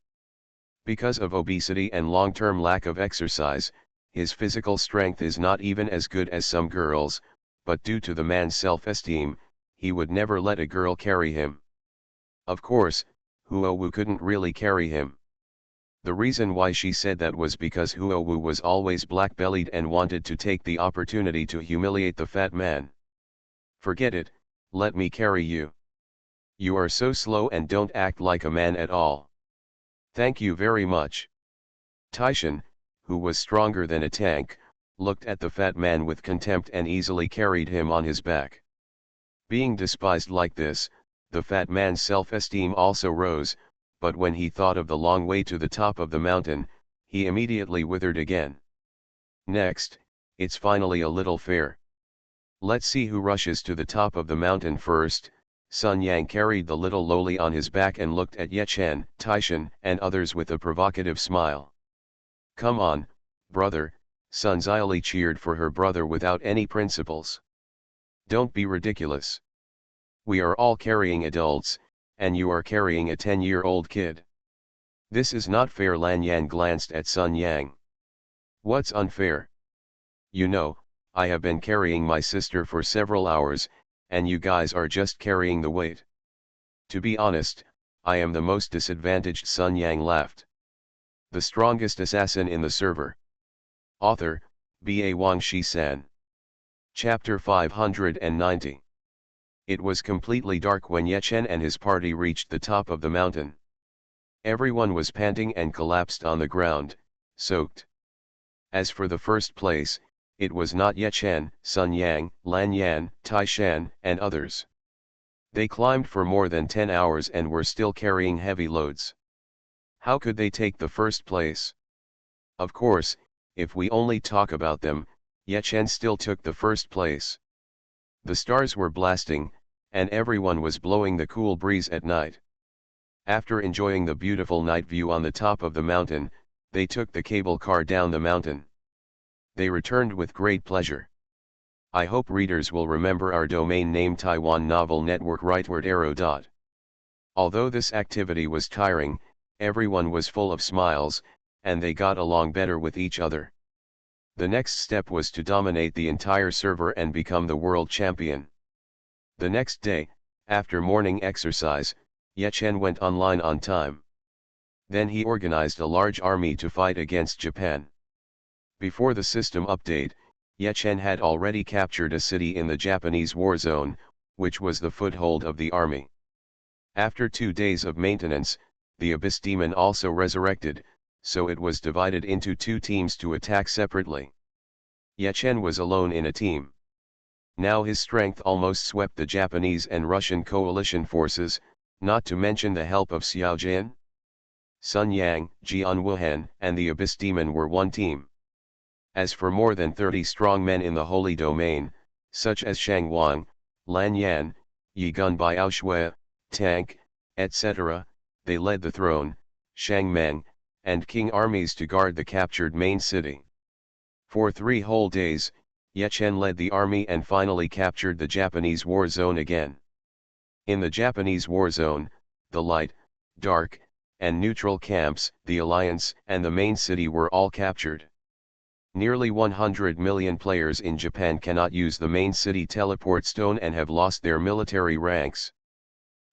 Because of obesity and long-term lack of exercise, his physical strength is not even as good as some girls, but due to the man's self-esteem, he would never let a girl carry him. Of course, Huowu couldn't really carry him. The reason why she said that was because Huowu was always black-bellied and wanted to take the opportunity to humiliate the fat man. Forget it, let me carry you. You are so slow and don't act like a man at all. Thank you very much. Taishan, who was stronger than a tank, looked at the fat man with contempt and easily carried him on his back. Being despised like this, the fat man's self-esteem also rose, but when he thought of the long way to the top of the mountain, he immediately withered again. Next, it's finally a little fair. Let's see who rushes to the top of the mountain first. Sun Yang carried the little lowly on his back and looked at Ye Chen, Taishan, and others with a provocative smile. Come on, brother, Sun Xiaoli cheered for her brother without any principles. Don't be ridiculous. We are all carrying adults, and you are carrying a 10-year-old kid. This is not fair. Lan Yan glanced at Sun Yang. What's unfair? You know, I have been carrying my sister for several hours, and you guys are just carrying the weight. To be honest, I am the most disadvantaged. Sun Yang laughed. The strongest assassin in the server. Author, B.A. Wang Shi-san. Chapter 590. It was completely dark when Ye Chen and his party reached the top of the mountain. Everyone was panting and collapsed on the ground, soaked. As for the first place, it was not Ye Chen, Sun Yang, Lan Yan, Taishan, and others. They climbed for more than 10 hours and were still carrying heavy loads. How could they take the first place? Of course, if we only talk about them, Ye Chen still took the first place. The stars were blasting, and everyone was blowing the cool breeze at night. After enjoying the beautiful night view on the top of the mountain, they took the cable car down the mountain. They returned with great pleasure. I hope readers will remember our domain name Taiwan Novel Network rightward arrow. Although this activity was tiring, everyone was full of smiles, and they got along better with each other. The next step was to dominate the entire server and become the world champion. The next day, after morning exercise, Ye Chen went online on time. Then he organized a large army to fight against Japan. Before the system update, Ye Chen had already captured a city in the Japanese war zone, which was the foothold of the army. After 2 days of maintenance, the Abyss Demon also resurrected, so it was divided into 2 teams to attack separately. Ye Chen was alone in a team. Now his strength almost swept the Japanese and Russian coalition forces, not to mention the help of Xiao Jian. Sun Yang, Jian Wuhan, and the Abyss Demon were one team. As for more than 30 strong men in the Holy Domain, such as Shang Wang, Lan Yan, Yi Gun Biao Shui, Tank, etc., they led the throne, Shang Meng, and King armies to guard the captured main city. For 3 whole days, Ye Chen led the army and finally captured the Japanese war zone again. In the Japanese war zone, the light, dark, and neutral camps, the alliance, and the main city were all captured. Nearly 100 million players in Japan cannot use the main city teleport stone and have lost their military ranks.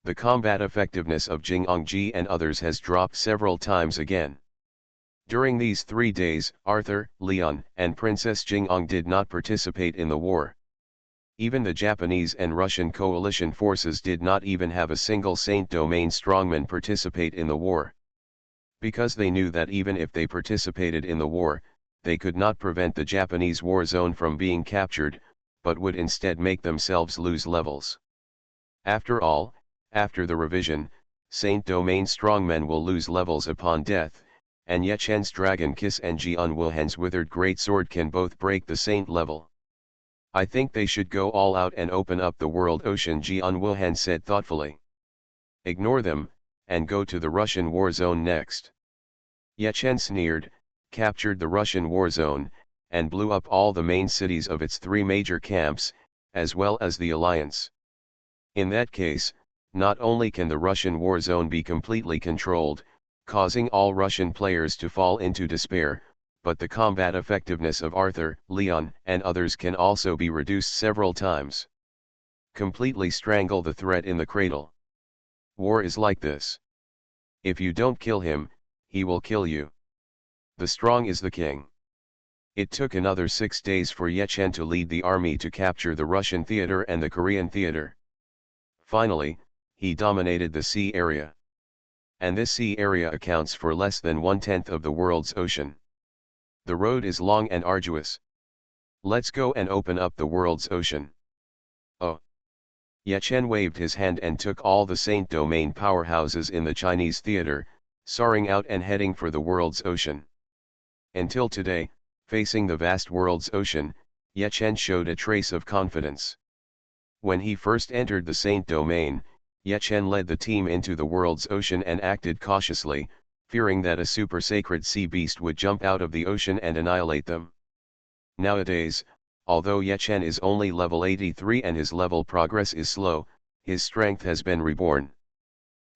The combat effectiveness of Jing Ongji and others has dropped several times again. During these 3 days, Arthur, Leon, and Princess Jing'ong did not participate in the war. Even the Japanese and Russian coalition forces did not even have a single Saint Domain strongman participate in the war. Because they knew that even if they participated in the war, they could not prevent the Japanese war zone from being captured, but would instead make themselves lose levels. After all, after the revision, Saint Domain strongmen will lose levels upon death, and Ye Chen's Dragon Kiss and Jian Wuhan's Withered Greatsword can both break the Saint level. I think they should go all out and open up the world ocean, Jian Wuhan said thoughtfully. Ignore them, and go to the Russian war zone next. Ye Chen sneered, captured the Russian war zone, and blew up all the main cities of its 3 major camps, as well as the alliance. In that case, not only can the Russian war zone be completely controlled, causing all Russian players to fall into despair, but the combat effectiveness of Arthur, Leon, and others can also be reduced several times. Completely strangle the threat in the cradle. War is like this. If you don't kill him, he will kill you. The strong is the king. It took another 6 days for Ye Chen to lead the army to capture the Russian theater and the Korean theater. Finally, he dominated the sea area. And this sea area accounts for less than 1/10 of the world's ocean. The road is long and arduous. Let's go and open up the world's ocean. Oh! Ye Chen waved his hand and took all the Saint Domain powerhouses in the Chinese theater, soaring out and heading for the world's ocean. Until today, facing the vast world's ocean, Ye Chen showed a trace of confidence. When he first entered the Saint Domain, Ye Chen led the team into the world's ocean and acted cautiously, fearing that a super sacred sea beast would jump out of the ocean and annihilate them. Nowadays, although Ye Chen is only level 83 and his level progress is slow, his strength has been reborn.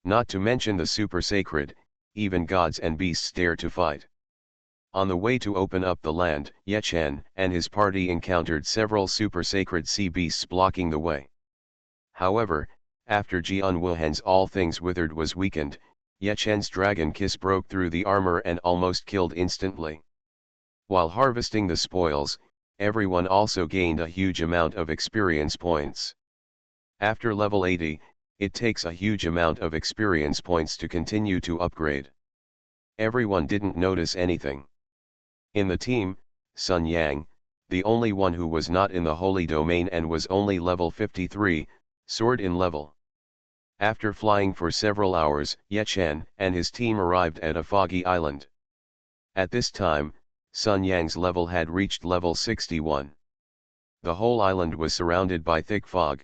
Not to mention the super sacred, even gods and beasts dare to fight. On the way to open up the land, Ye Chen and his party encountered several super sacred sea beasts blocking the way. However, after Jian Wuhan's All Things Withered was weakened, Ye Chen's Dragon Kiss broke through the armor and almost killed instantly. While harvesting the spoils, everyone also gained a huge amount of experience points. After level 80, it takes a huge amount of experience points to continue to upgrade. Everyone didn't notice anything. In the team, Sun Yang, the only one who was not in the Holy Domain and was only level 53, soared in level. After flying for several hours, Ye Chen and his team arrived at a foggy island. At this time, Sun Yang's level had reached level 61. The whole island was surrounded by thick fog.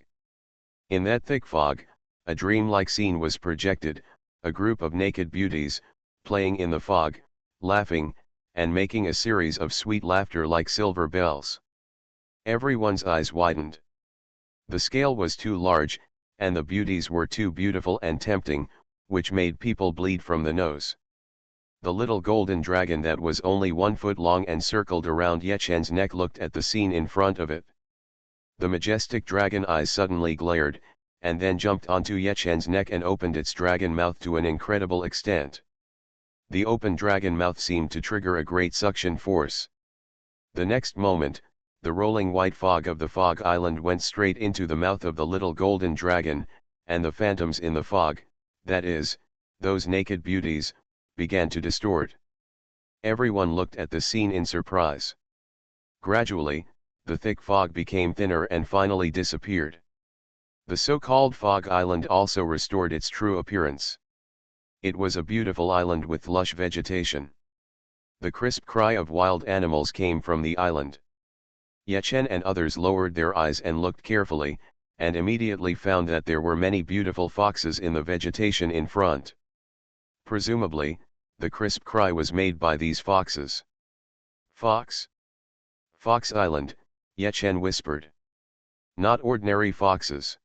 In that thick fog, a dreamlike scene was projected, a group of naked beauties, playing in the fog, laughing, and making a series of sweet laughter like silver bells. Everyone's eyes widened. The scale was too large, and the beauties were too beautiful and tempting, which made people bleed from the nose. The little golden dragon that was only 1 foot long and circled around Ye Chen's neck looked at the scene in front of it. The majestic dragon eyes suddenly glared, and then jumped onto Ye Chen's neck and opened its dragon mouth to an incredible extent. The open dragon mouth seemed to trigger a great suction force. The next moment, the rolling white fog of the fog island went straight into the mouth of the little golden dragon, and the phantoms in the fog, that is, those naked beauties, began to distort. Everyone looked at the scene in surprise. Gradually, the thick fog became thinner and finally disappeared. The so-called fog island also restored its true appearance. It was a beautiful island with lush vegetation. The crisp cry of wild animals came from the island. Ye Chen and others lowered their eyes and looked carefully, and immediately found that there were many beautiful foxes in the vegetation in front. Presumably, the crisp cry was made by these foxes. Fox? Fox Island, Ye Chen whispered. Not ordinary foxes.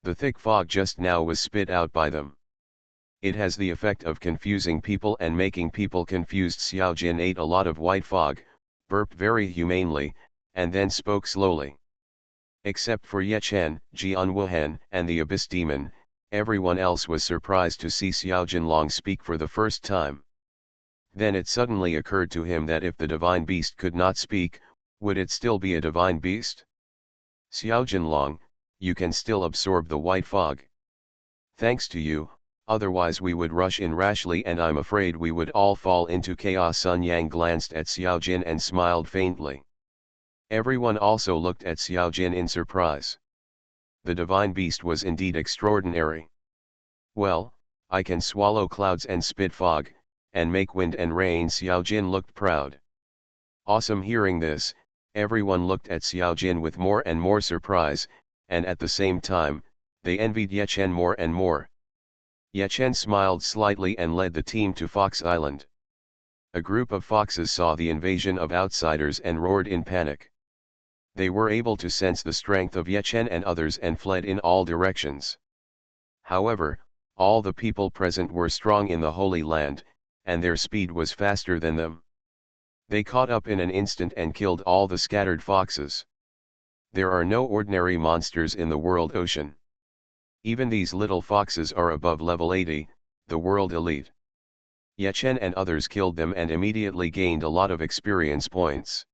The thick fog just now was spit out by them. It has the effect of confusing people and making people confused. Xiao Jin ate a lot of white fog, burped very humanely, and then spoke slowly. Except for Ye Chen, Jian Wuhan, and the Abyss Demon, everyone else was surprised to see Xiao Jinlong speak for the first time. Then it suddenly occurred to him that if the divine beast could not speak, would it still be a divine beast? Xiao Jinlong, you can still absorb the white fog. Thanks to you, otherwise we would rush in rashly and I'm afraid we would all fall into chaos. Sun Yang glanced at Xiao Jin and smiled faintly. Everyone also looked at Xiao Jin in surprise. The divine beast was indeed extraordinary. Well, I can swallow clouds and spit fog, and make wind and rain. Xiao Jin looked proud. Awesome. Hearing this, everyone looked at Xiao Jin with more and more surprise, and at the same time, they envied Ye Chen more and more. Ye Chen smiled slightly and led the team to Fox Island. A group of foxes saw the invasion of outsiders and roared in panic. They were able to sense the strength of Ye Chen and others and fled in all directions. However, all the people present were strong in the Holy Land, and their speed was faster than them. They caught up in an instant and killed all the scattered foxes. There are no ordinary monsters in the world ocean. Even these little foxes are above level 80, the world elite. Ye Chen and others killed them and immediately gained a lot of experience points.